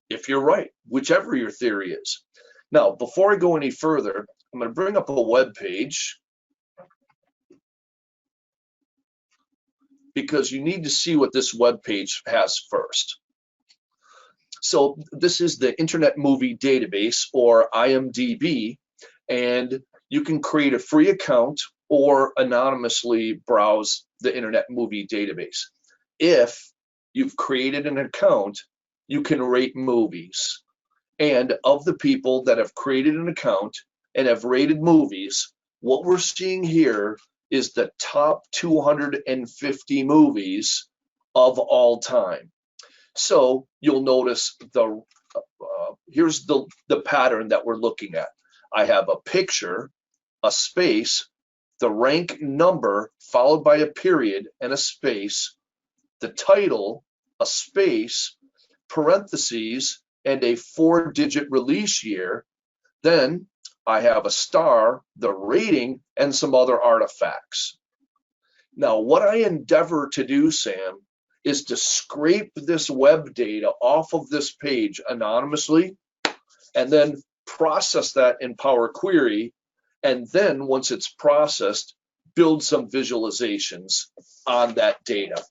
if you're right, whichever your theory is. Now, before I go any further, I'm going to bring up a web page because you need to see what this web page has first. So this is the Internet Movie Database, or IMDb, and you can create a free account or anonymously browse the Internet Movie Database. If you've created an account, you can rate movies. And of the people that have created an account and have rated movies, what we're seeing here is the top 250 movies of all time. So you'll notice here's the pattern that we're looking at. I have a picture, a space, the rank number followed by a period and a space, the title, a space, parentheses, and a 4-digit release year. Then I have a star, the rating, and some other artifacts. Now, what I endeavor to do, Sam, is to scrape this web data off of this page anonymously and then process that in Power Query. And then once it's processed, build some visualizations on that data.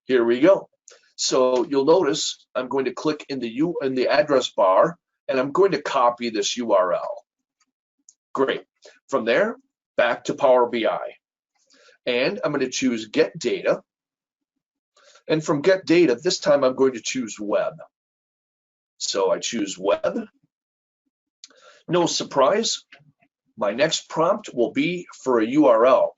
Here we go. So you'll notice I'm going to click in the address bar, and I'm going to copy this URL. Great. From there, back to Power BI. And I'm going to choose Get Data. And from Get Data, this time I'm going to choose Web. So I choose Web. No surprise, my next prompt will be for a URL.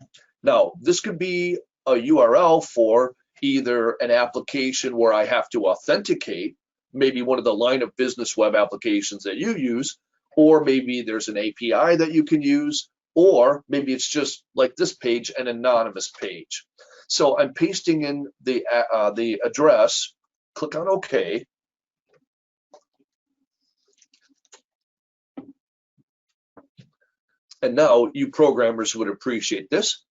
Now, this could be a URL for either an application where I have to authenticate, maybe one of the line of business web applications that you use, or maybe there's an API that you can use, or maybe it's just like this page, an anonymous page. So I'm pasting in the address, click on OK. And now you programmers would appreciate this.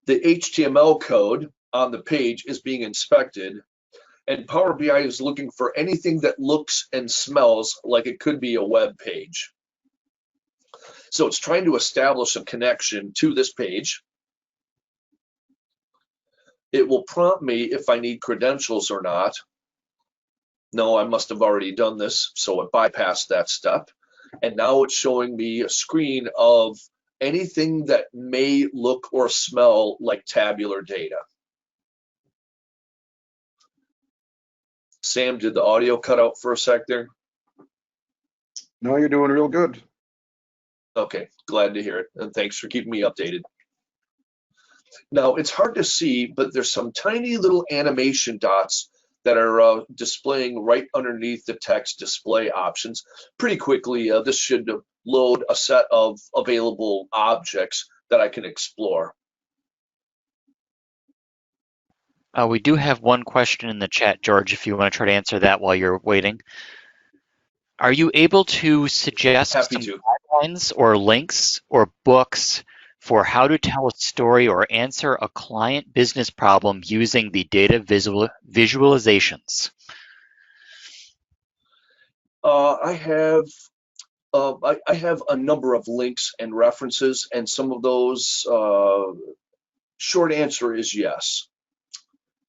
The HTML code on the page is being inspected, and Power BI is looking for anything that looks and smells like it could be a web page. So it's trying to establish a connection to this page. It will prompt me if I need credentials or not. No, I must have already done this, so it bypassed that step. And now it's showing me a screen of anything that may look or smell like tabular data. Sam, did the audio cut out for a sec there? No, you're doing real good. Okay, glad to hear it, and thanks for keeping me updated. Now, it's hard to see, but there's some tiny little animation dots that are displaying right underneath the text display options. Pretty quickly, this should load a set of available objects that I can explore. We do have one question in the chat, George, if you want to try to answer that while you're waiting. Are you able to suggest Happy some to. guidelines or links or books for how to tell a story or answer a client business problem using the data visualizations? I have a number of links and references, and some of those, short answer is yes.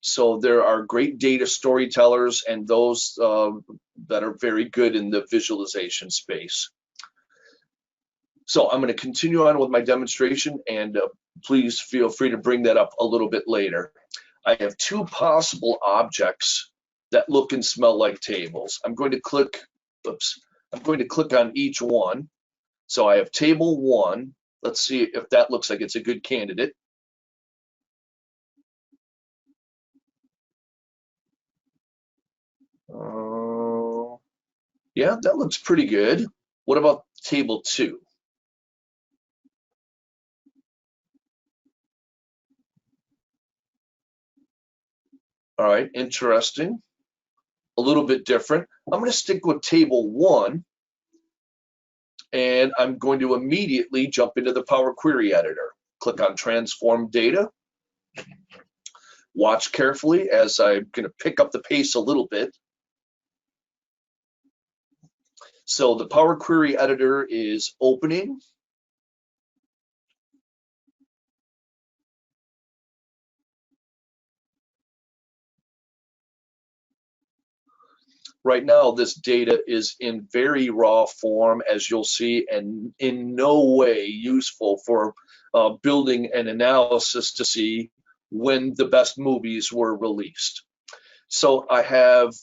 So there are great data storytellers and those that are very good in the visualization space. So I'm going to continue on with my demonstration, and please feel free to bring that up a little bit later. I have two possible objects that look and smell like tables. I'm going to click on each one. So I have table 1. Let's see if that looks like it's a good candidate. Yeah, that looks pretty good. What about table 2? All right, interesting. A little bit different. I'm going to stick with table 1, and I'm going to immediately jump into the Power Query Editor. Click on Transform Data. Watch carefully as I'm going to pick up the pace a little bit. So the Power Query Editor is opening. Right now, this data is in very raw form, as you'll see, and in no way useful for building an analysis to see when the best movies were released. So I have,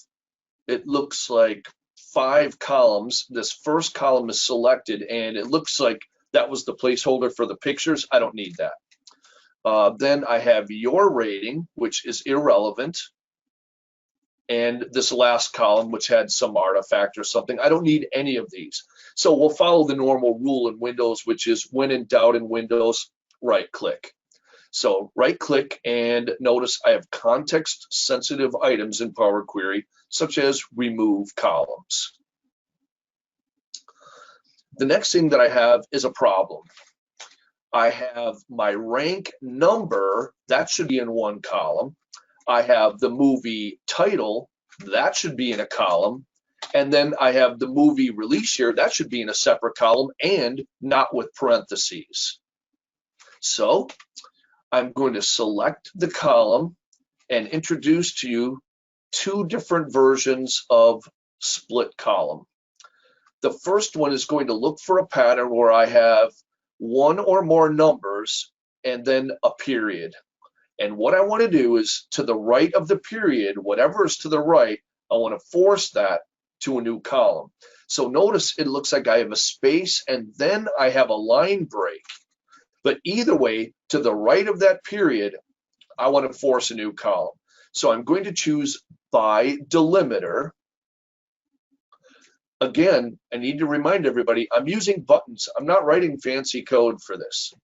it looks like 5 columns. This first column is selected, and it looks like that was the placeholder for the pictures. I don't need that. Then I have your rating, which is irrelevant, and this last column, which had some artifact or something. I don't need any of these. So we'll follow the normal rule in Windows, which is when in doubt in Windows, right click. So right click, and notice I have context sensitive items in Power Query, such as remove columns. The next thing that I have is a problem. I have my rank number, that should be in one column. I have the movie title, that should be in a column, and then I have the movie release year, that should be in a separate column and not with parentheses. So I'm going to select the column and introduce to you 2 different versions of split column. The first one is going to look for a pattern where I have 1 or more numbers and then a period. And what I want to do is, to the right of the period, whatever is to the right, I want to force that to a new column. So notice it looks like I have a space and then I have a line break. But either way, to the right of that period, I want to force a new column. So I'm going to choose by delimiter. Again, I need to remind everybody, I'm using buttons. I'm not writing fancy code for this.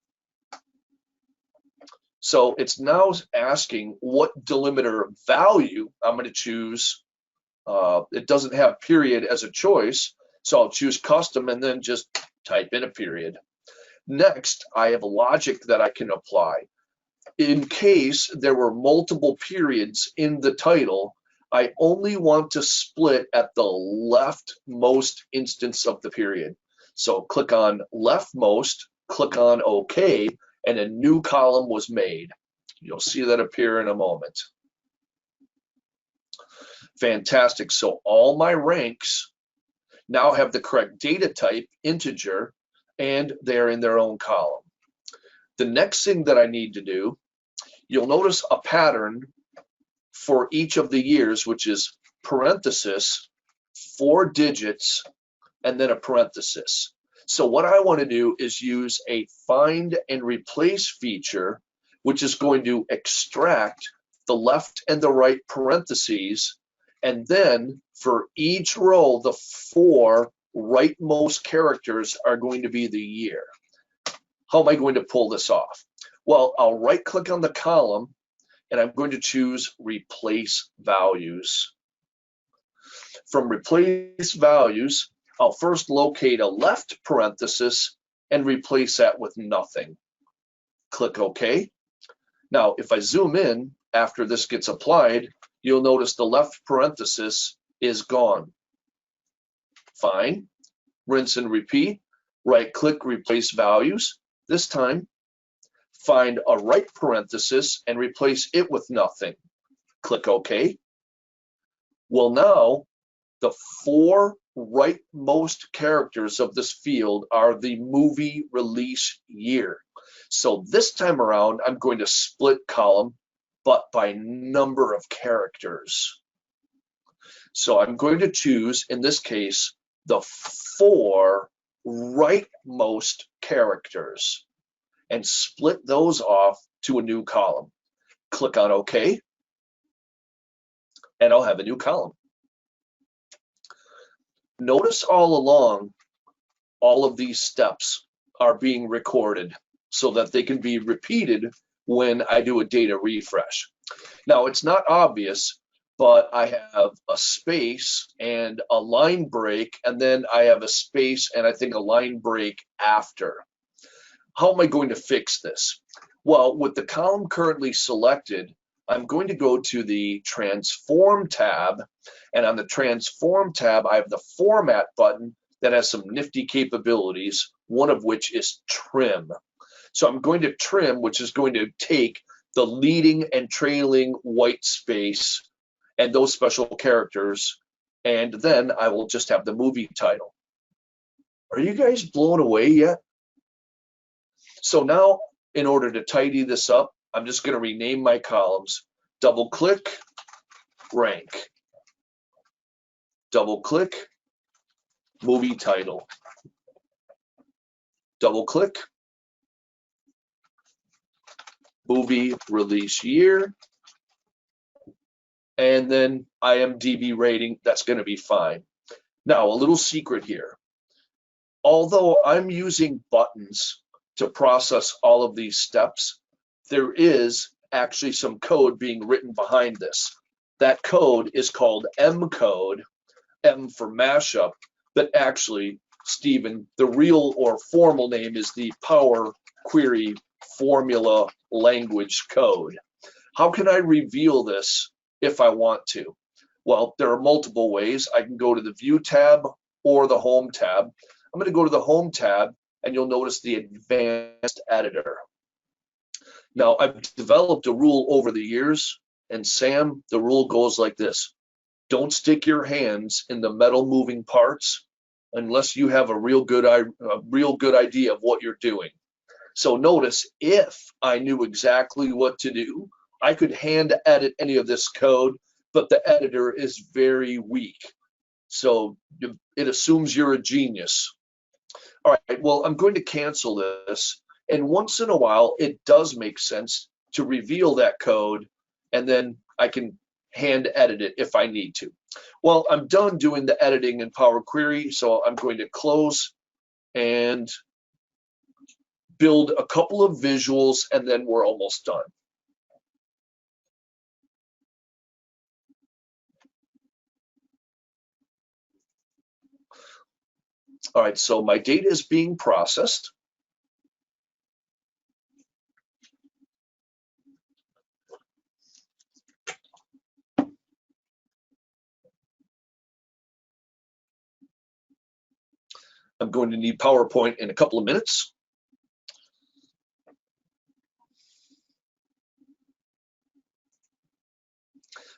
So it's now asking what delimiter value I'm going to choose. It doesn't have period as a choice, so I'll choose custom and then just type in a period. Next, I have a logic that I can apply. In case there were multiple periods in the title, I only want to split at the leftmost instance of the period. So click on leftmost, click on OK, and a new column was made. You'll see that appear in a moment. Fantastic. So all my ranks now have the correct data type, integer, and they're in their own column. The next thing that I need to do, you'll notice a pattern for each of the years, which is parenthesis, 4 digits, and then a parenthesis. So what I want to do is use a find and replace feature, which is going to extract the left and the right parentheses And then for each row, the 4 rightmost characters are going to be the year. How am I going to pull this off? Well, I'll right click on the column and I'm going to choose replace values. From replace values, I'll first locate a left parenthesis and replace that with nothing. Click OK. Now, if I zoom in after this gets applied, you'll notice the left parenthesis is gone. Fine. Rinse and repeat. Right click, replace values. This time, find a right parenthesis and replace it with nothing. Click OK. Well, now the 4 rightmost characters of this field are the movie release year. So this time around, I'm going to split column, but by number of characters. So I'm going to choose, in this case, the 4 rightmost characters and split those off to a new column. Click on OK, and I'll have a new column. Notice all along, all of these steps are being recorded so that they can be repeated when I do a data refresh. Now, it's not obvious, but I have a space and a line break, and then I have a space and I think a line break after. How am I going to fix this? Well, with the column currently selected, I'm going to go to the Transform tab, and on the Transform tab, I have the Format button that has some nifty capabilities, one of which is Trim. So I'm going to trim, which is going to take the leading and trailing white space and those special characters, and then I will just have the movie title. Are you guys blown away yet? So now, in order to tidy this up, I'm just going to rename my columns. Double click, rank. Double click, movie title. Double click, movie release year. And then IMDb rating, that's going to be fine. Now, a little secret here. Although I'm using buttons to process all of these steps, there is actually some code being written behind this. That code is called M code, M for mashup, but actually, Stephen, the real or formal name is the Power Query Formula Language Code. How can I reveal this if I want to? Well, there are multiple ways. I can go to the View tab or the Home tab. I'm going to go to the Home tab, and you'll notice the Advanced Editor. Now, I've developed a rule over the years, and Sam, the rule goes like this. Don't stick your hands in the metal moving parts unless you have a real good idea of what you're doing. So notice, if I knew exactly what to do, I could hand edit any of this code, but the editor is very weak. So it assumes you're a genius. All right, well, I'm going to cancel this. And once in a while, it does make sense to reveal that code, and then I can hand edit it if I need to. Well, I'm done doing the editing in Power Query, so I'm going to close and build a couple of visuals, and then we're almost done. All right, so my data is being processed. I'm going to need PowerPoint in a couple of minutes.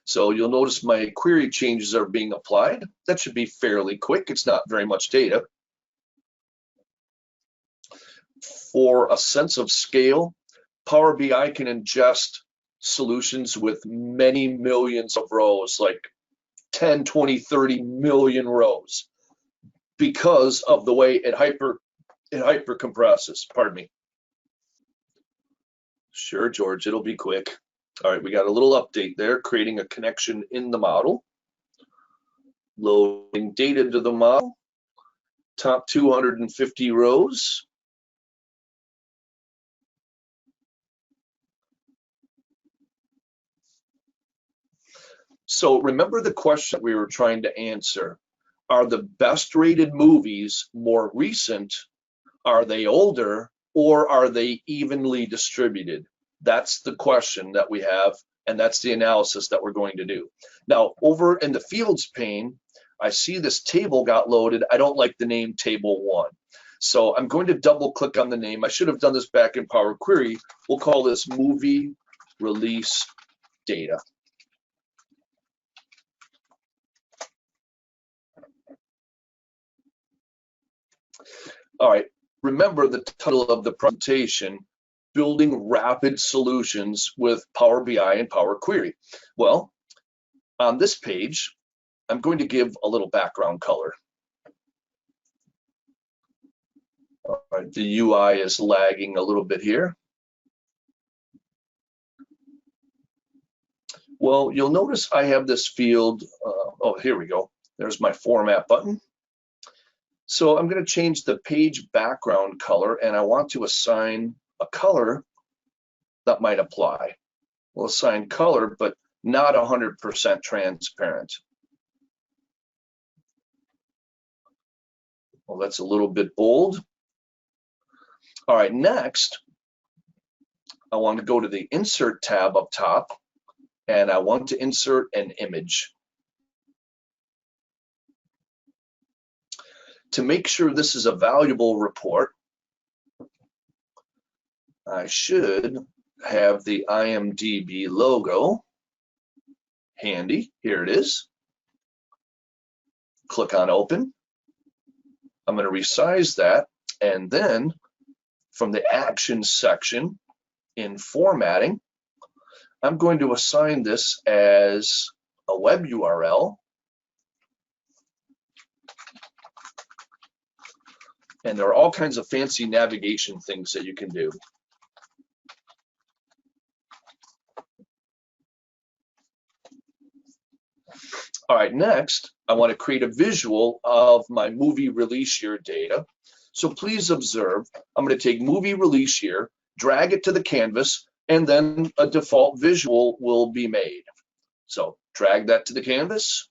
So you'll notice my query changes are being applied. That should be fairly quick. It's not very much data. For a sense of scale, Power BI can ingest solutions with many millions of rows, like 10, 20, 30 million rows, because of the way it hyper compresses. Pardon me. Sure, George, it'll be quick. All right, we got a little update there, creating a connection in the model. Loading data to the model. Top 250 rows. So remember the question we were trying to answer. Are the best rated movies more recent? Are they older? Or are they evenly distributed? That's the question that we have, and that's the analysis that we're going to do. Now, over in the fields pane, I see this table got loaded. I don't like the name table 1. So I'm going to double click on the name. I should have done this back in Power Query. We'll call this movie release data. All right, remember the title of the presentation, Building Rapid Solutions with Power BI and Power Query. Well, on this page, I'm going to give a little background color. All right, the UI is lagging a little bit here. Well, you'll notice I have this field. Oh, here we go. There's my format button. So I'm going to change the page background color, and I want to assign a color that might apply. We'll assign color, but not 100% transparent. Well, that's a little bit bold. All right, next, I want to go to the Insert tab up top, and I want to insert an image. To make sure this is a valuable report, I should have the IMDb logo handy. Here it is. Click on Open. I'm going to resize that, and then from the Actions section in Formatting, I'm going to assign this as a web URL. And there are all kinds of fancy navigation things that you can do. All right, next, I want to create a visual of my movie release year data. So please observe, I'm going to take movie release year, drag it to the canvas, and then a default visual will be made. So drag that to the canvas.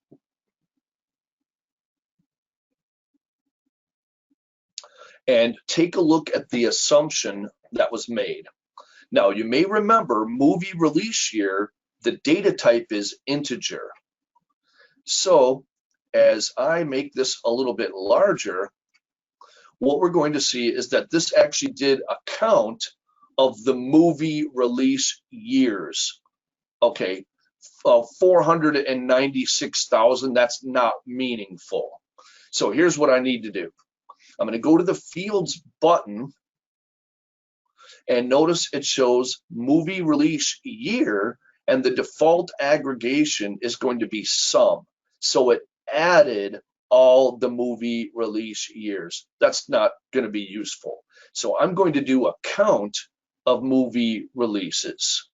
And take a look at the assumption that was made. Now, you may remember movie release year, the data type is integer. So as I make this a little bit larger, what we're going to see is that this actually did a count of the movie release years. Okay, 496,000, that's not meaningful. So here's what I need to do. I'm going to go to the Fields button, and notice it shows movie release year, and the default aggregation is going to be sum. So it added all the movie release years. That's not going to be useful. So I'm going to do a count of movie releases.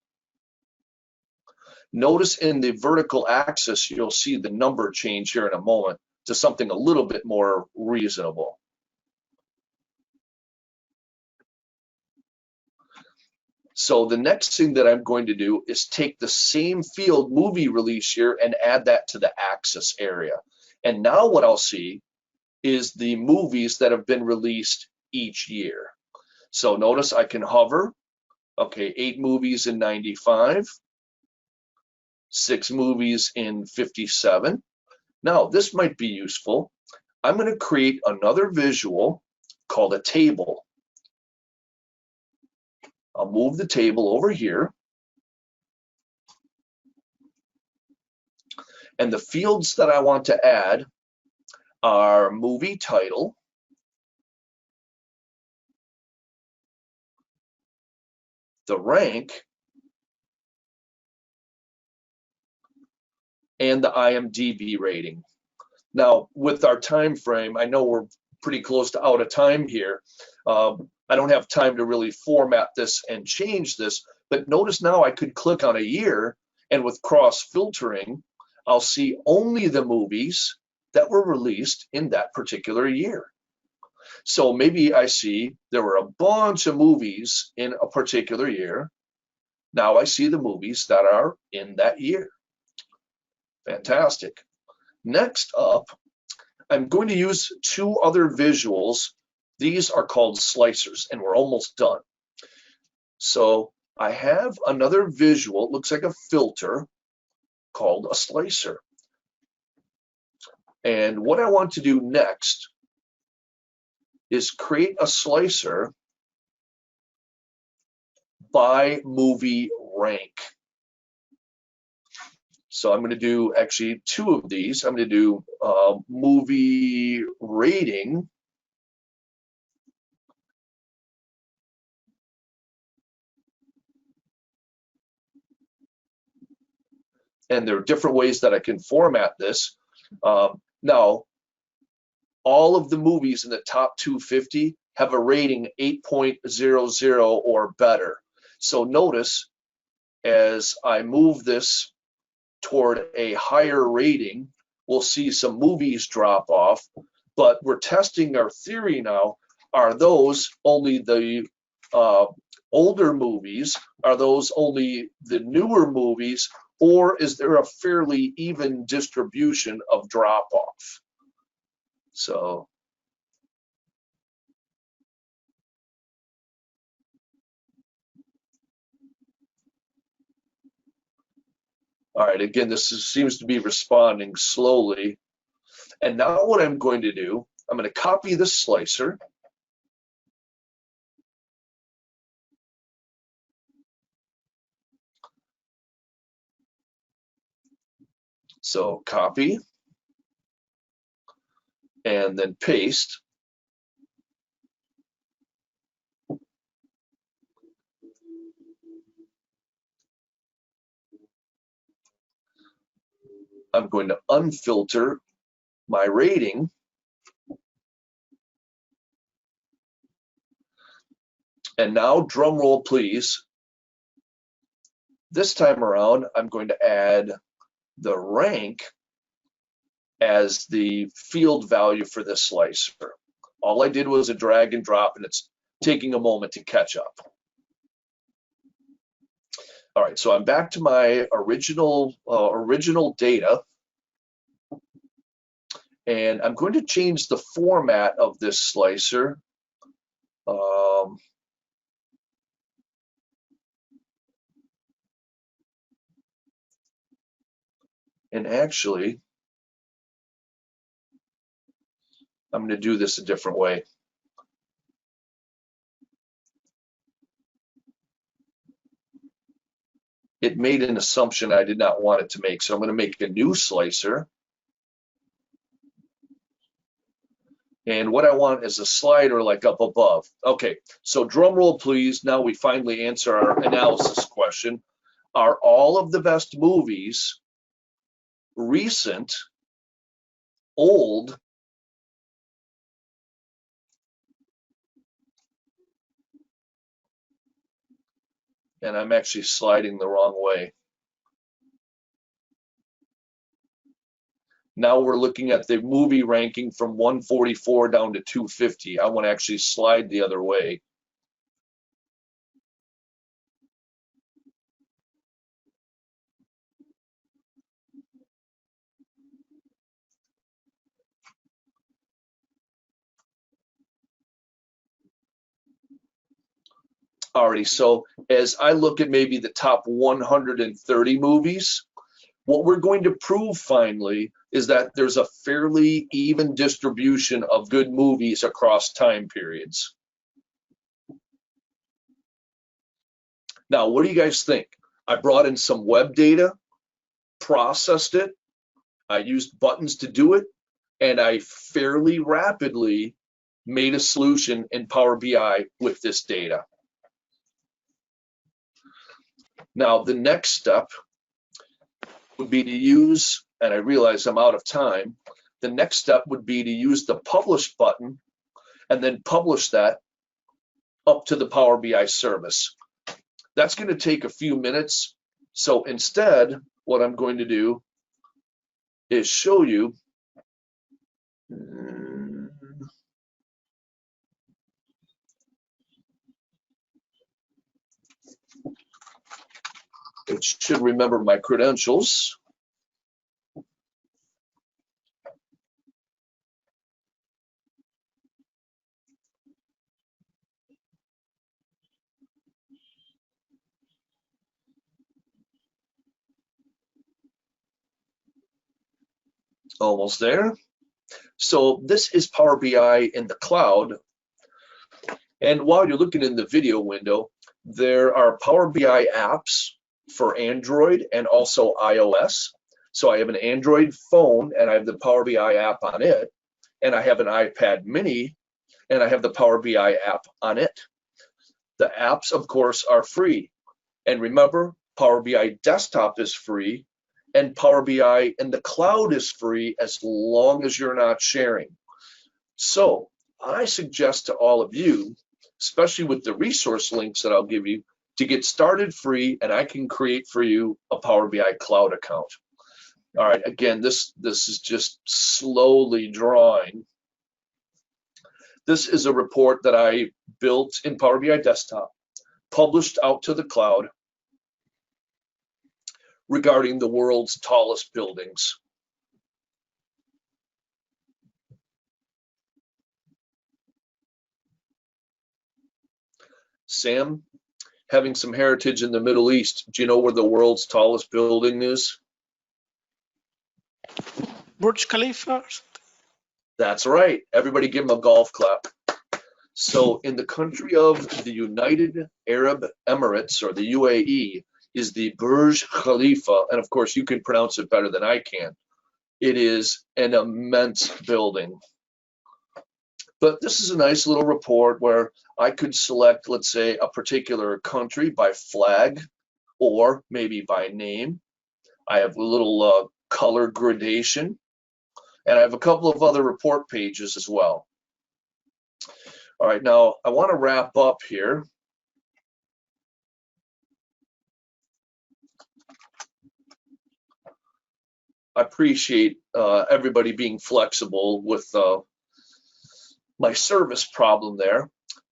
Notice in the vertical axis, you'll see the number change here in a moment to something a little bit more reasonable. So the next thing that I'm going to do is take the same field, movie release year, and add that to the axis area. And now what I'll see is the movies that have been released each year. So notice I can hover. Okay, 8 movies in 95, 6 movies in 57. Now this might be useful. I'm going to create another visual called a table. I'll move the table over here. And the fields that I want to add are movie title, the rank, and the IMDb rating. Now, with our time frame, I know we're pretty close to out of time here. I don't have time to really format this and change this, but notice now I could click on a year, and with cross filtering, I'll see only the movies that were released in that particular year. So maybe I see there were a bunch of movies in a particular year. Now I see the movies that are in that year. Fantastic. Next up, I'm going to use two other visuals. These are called slicers, and we're almost done. So I have another visual, it looks like a filter, called a slicer. And what I want to do next is create a slicer by movie rank. So I'm going to do actually two of these. I'm going to do movie rating and there are different ways that I can format this. Now, all of the movies in the top 250 have a rating 8.00 or better. So notice as I move this toward a higher rating, we'll see some movies drop off, but we're testing our theory now. Are those only the older movies? Are those only the newer movies? Or is there a fairly even distribution of drop off? So all right, again, seems to be responding slowly. And now what I'm going to do, I'm going to copy this slicer. So copy and then paste. I'm going to unfilter my rating. And now, drum roll, please. This time around, I'm going to add the rank as the field value for this slicer. All I did was a drag and drop, and it's taking a moment to catch up. All right, so I'm back to my original data, and I'm going to change the format of this slicer. And actually, I'm going to do this a different way. It made an assumption I did not want it to make, so I'm going to make a new slicer. And what I want is a slider like up above. Okay, so drum roll, please. Now we finally answer our analysis question. Are all of the best movies recent, old, and I'm actually sliding the wrong way. Now we're looking at the movie ranking from 144 down to 250. I want to actually slide the other way. Alrighty, so as I look at maybe the top 130 movies, what we're going to prove finally is that there's a fairly even distribution of good movies across time periods. Now, what do you guys think? I brought in some web data, processed it, I used buttons to do it, and I fairly rapidly made a solution in Power BI with this data. Now, the next step would be to use, and I realize I'm out of time, the next step would be to use the publish button and then publish that up to the Power BI service. That's going to take a few minutes. So instead, what I'm going to do is show you It should remember my credentials. Almost there. So this is Power BI in the cloud. And while you're looking in the video window, there are Power BI apps for Android and also iOS. So I have an Android phone and I have the Power BI app on it. And I have an iPad mini and I have the Power BI app on it. The apps, of course, are free. And remember, Power BI desktop is free and Power BI in the cloud is free as long as you're not sharing. So I suggest to all of you, especially with the resource links that I'll give you, to get started free, and I can create for you a Power BI cloud account. All right, again, this is just slowly drawing. This is a report that I built in Power BI desktop, published out to the cloud regarding the world's tallest buildings. Sam, having some heritage in the Middle East, do you know where the world's tallest building is? Burj Khalifa? That's right. Everybody give him a golf clap. So in the country of the United Arab Emirates, or the UAE, is the Burj Khalifa. And of course, you can pronounce it better than I can. It is an immense building. But this is a nice little report where I could select, let's say, a particular country by flag or maybe by name. I have a little color gradation, and I have a couple of other report pages as well. All right, now I want to wrap up here. I appreciate everybody being flexible with my service problem there.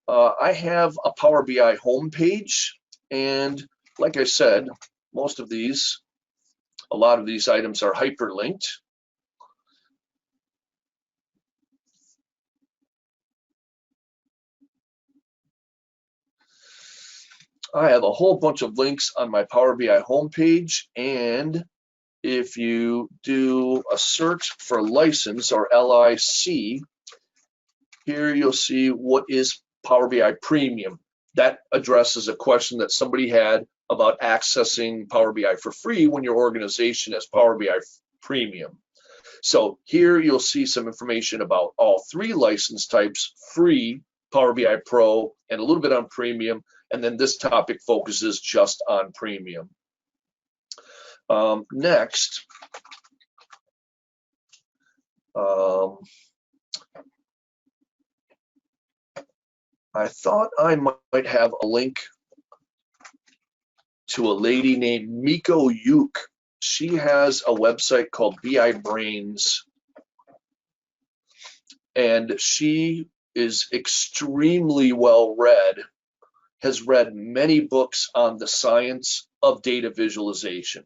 I have a Power BI homepage, and like I said, a lot of these items are hyperlinked. I have a whole bunch of links on my Power BI homepage, and if you do a search for license, or LIC, here you'll see what is Power BI Premium. That addresses a question that somebody had about accessing Power BI for free when your organization has Power BI Premium. So here you'll see some information about all three license types: free, Power BI Pro, and a little bit on Premium. And then this topic focuses just on Premium. Next, I thought I might have a link to a lady named Miko Yuk. She has a website called BI Brains, and she is extremely well read, has read many books on the science of data visualization.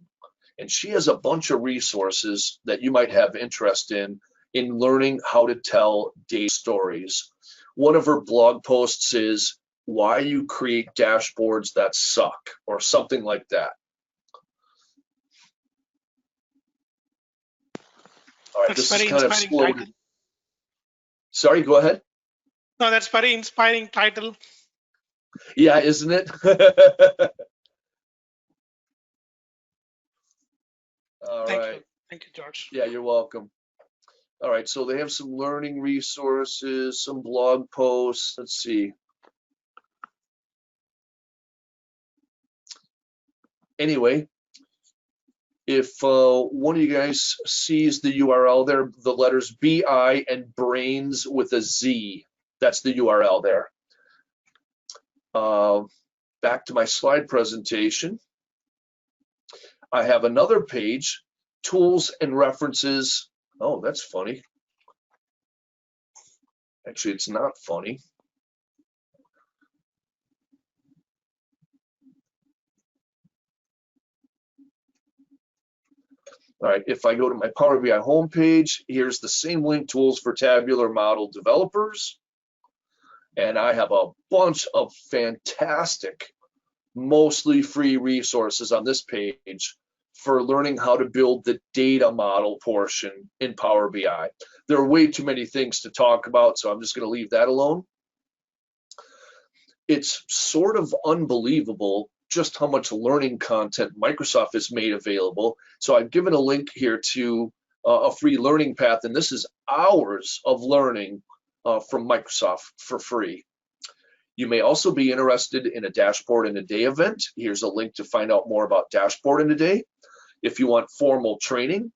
And she has a bunch of resources that you might have interest in learning how to tell data stories. One of her blog posts is why you create dashboards that suck, or something like that. All right, this is kind of slow. Sorry, go ahead. No, that's very inspiring title. Yeah, isn't it? All right. Thank you, George. Yeah, you're welcome. All right, so they have some learning resources, some blog posts. Let's see. Anyway, if one of you guys sees the URL there, the letters BI and brains with a Z, that's the URL there. Back to my slide presentation. I have another page, tools and references. Oh, that's funny. Actually, it's not funny. All right, if I go to my Power BI homepage, here's the same link, tools for tabular model developers. And I have a bunch of fantastic, mostly free resources on this page for learning how to build the data model portion in Power BI. There are way too many things to talk about, so I'm just going to leave that alone. It's sort of unbelievable just how much learning content Microsoft has made available. So I've given a link here to a free learning path, and this is hours of learning from Microsoft for free. You may also be interested in a Dashboard in a Day event. Here's a link to find out more about Dashboard in a Day. If you want formal training,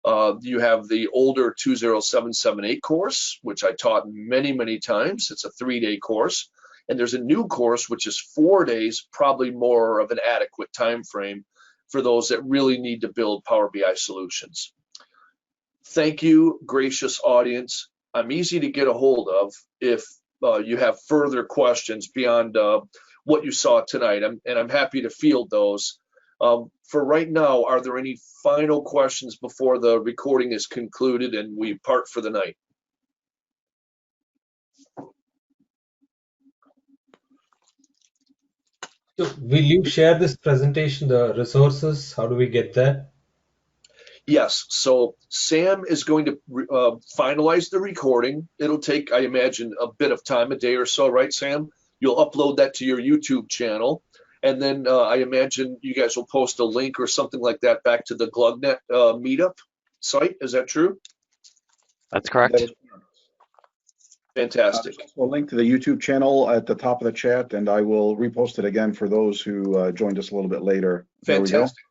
you have the older 20778 course, which I taught many, many times. It's a 3-day course. And there's a new course, which is 4 days, probably more of an adequate time frame for those that really need to build Power BI solutions. Thank you, gracious audience. I'm easy to get a hold of if you have further questions beyond what you saw tonight, and I'm happy to field those. For right now, are there any final questions before the recording is concluded and we part for the night? So will you share this presentation, the resources? How do we get that? Yes, so Sam is going to finalize the recording. It'll take, I imagine, a bit of time, a day or so, right, Sam? You'll upload that to your YouTube channel. And then I imagine you guys will post a link or something like that back to the GLUGnet meetup site. Is that true? That's correct. Fantastic. We'll link to the YouTube channel at the top of the chat, and I will repost it again for those who joined us a little bit later. There we go. Fantastic.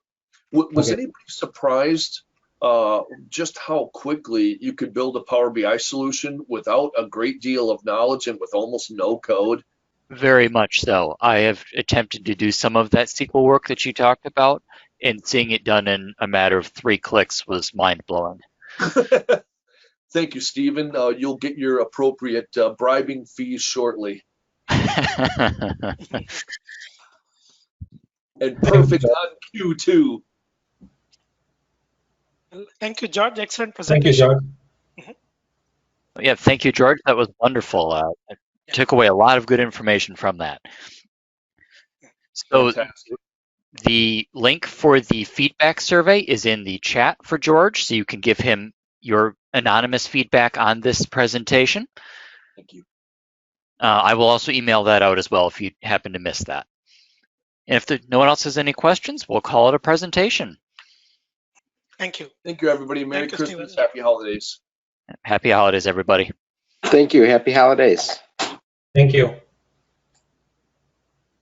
Was anybody surprised just how quickly you could build a Power BI solution without a great deal of knowledge and with almost no code? Very much so. I have attempted to do some of that SQL work that you talked about, and seeing it done in a matter of 3 clicks was mind-blowing. Thank you, Stephen. You'll get your appropriate bribing fees shortly. And perfect on cue, too. Thank you, George. Excellent Thank you, presentation. George. Yeah, thank you, George. That was wonderful. I took away a lot of good information from that. So Fantastic. the link for the feedback survey is in the chat for George, so you can give him your anonymous feedback on this presentation. Thank you. I will also email that out as well if you happen to miss that. And if no one else has any questions, we'll call it a presentation. Thank you. Thank you, everybody. Merry Thank you, Christmas. Stephen. Happy holidays. Happy holidays, everybody. Thank you. Happy holidays. Thank you.